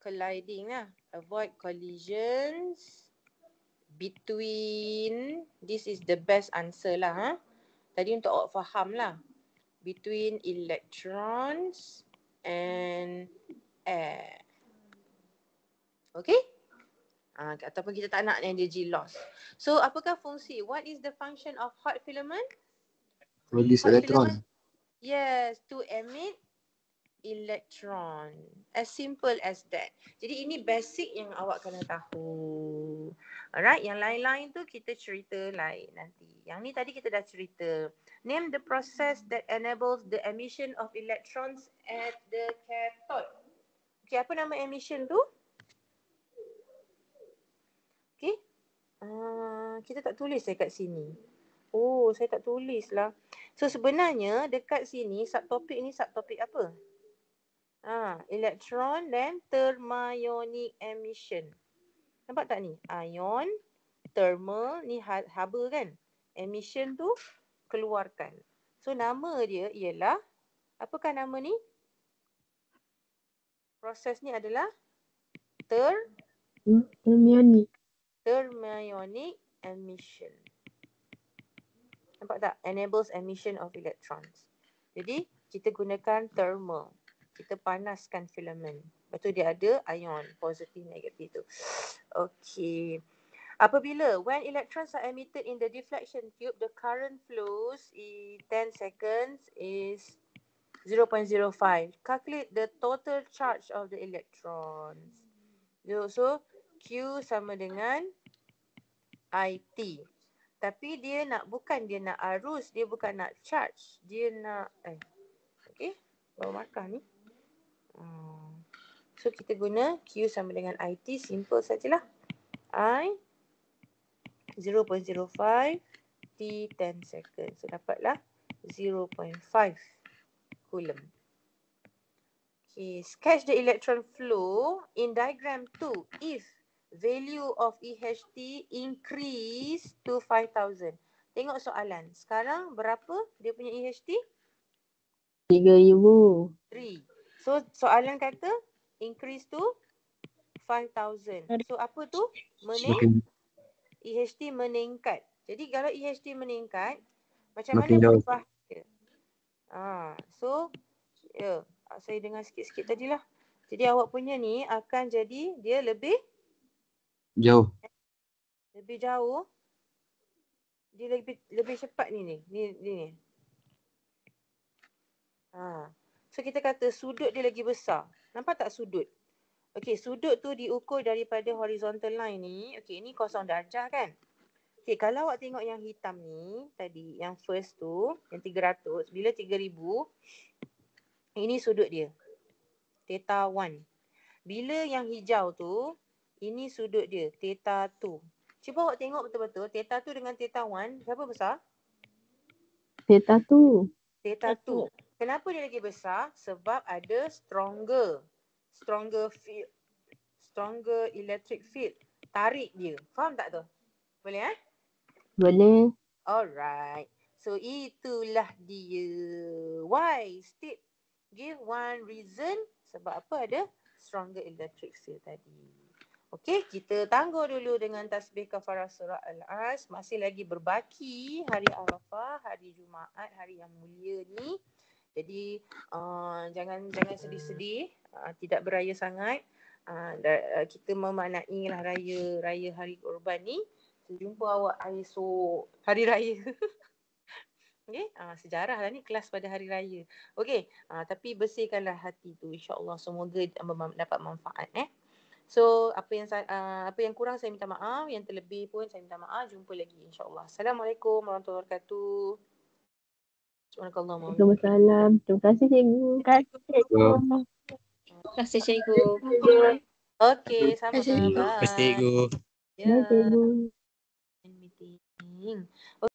colliding lah. Avoid collisions between, this is the best answer lah. Tadi untuk awak faham lah. Between electrons and air. Okay? Ataupun kita tak nak energy loss. So, apakah fungsi? What is the function of hot filament? Release electron. Yes, to emit electron. As simple as that. Jadi ini basic yang awak kena tahu. Alright, yang lain-lain tu kita cerita lain nanti. Yang ni tadi kita dah cerita. Name the process that enables the emission of electrons at the cathode. Okay, apa nama emission tu? Okay. Kita tak tulis dekat sini. Oh, saya tak tulis lah. So sebenarnya dekat sini subtopik ni subtopik apa? Electron dan thermionic emission. Nampak tak ni? Ion, thermal, ni haba kan? Emission tu keluarkan. So nama dia ialah, apakah nama ni? Proses ni adalah thermionic emission. Nampak tak? Enables emission of electrons. Jadi kita gunakan thermal. Kita panaskan filament. Lepas tu dia ada ion, positif, negatif tu. Okay. Apabila, when electrons are emitted in the deflection tube, the current flows in 10 seconds is 0.05. Calculate the total charge of the electrons. So, Q sama dengan IT. Tapi dia bukan dia nak arus, dia bukan nak charge. Dia nak, okay, bawa markah ni. So, kita guna Q sama dengan IT, simple sajalah. I 0.05 T 10 seconds. So, dapatlah 0.5 coulomb. Okay, sketch the electron flow in diagram 2 if value of EHT increase to 5000. tengok soalan. Sekarang berapa dia punya EHT? 3,000. 3. So soalan kata increase to 5,000. So apa tu? EHT meningkat. Jadi kalau EHT meningkat, macam mana berubah dia? So saya dengar sikit-sikit tadilah. Jadi awak punya ni akan jadi dia lebih Jauh. Dia lebih cepat ni. So kita kata sudut dia lagi besar. Nampak tak sudut? Okey, sudut tu diukur daripada horizontal line ni. Okey, ni 0 darjah kan? Okey, kalau awak tengok yang hitam ni tadi, yang first tu, yang 300, bila 3,000, ini sudut dia. Theta 1. Bila yang hijau tu, ini sudut dia, theta 2. Cuba awak tengok betul-betul, theta 2 dengan theta 1, siapa besar? Theta 2. Theta 2. Kenapa dia lagi besar? Sebab ada stronger field, stronger electric field. Tarik dia. Faham tak tu? Boleh Boleh. Alright. So itulah dia. Why? Give one reason. Sebab apa ada stronger electric field tadi. Okey, kita tangguh dulu dengan tasbih kafarah surah Al-As. Masih lagi berbaki hari Arafah, hari Jumaat, hari yang mulia ni. Jadi jangan sedih-sedih, tidak beraya sangat. Kita memaknai lah raya hari Korban ni. Jumpa awak esok hari raya. Okey, sejarah lah ni, kelas pada hari raya. Okey, tapi bersihkanlah hati tu, insya-Allah semoga dapat manfaat So apa yang kurang saya minta maaf, yang terlebih pun saya minta maaf. Jumpa lagi insya-Allah. Assalamualaikum warahmatullahi wabarakatuh. Waalaikumsalam. Terima kasih cikgu. Terima kasih cikgu. Okey, sama-sama. kasih cikgu. Ya. Bye cikgu. Meeting.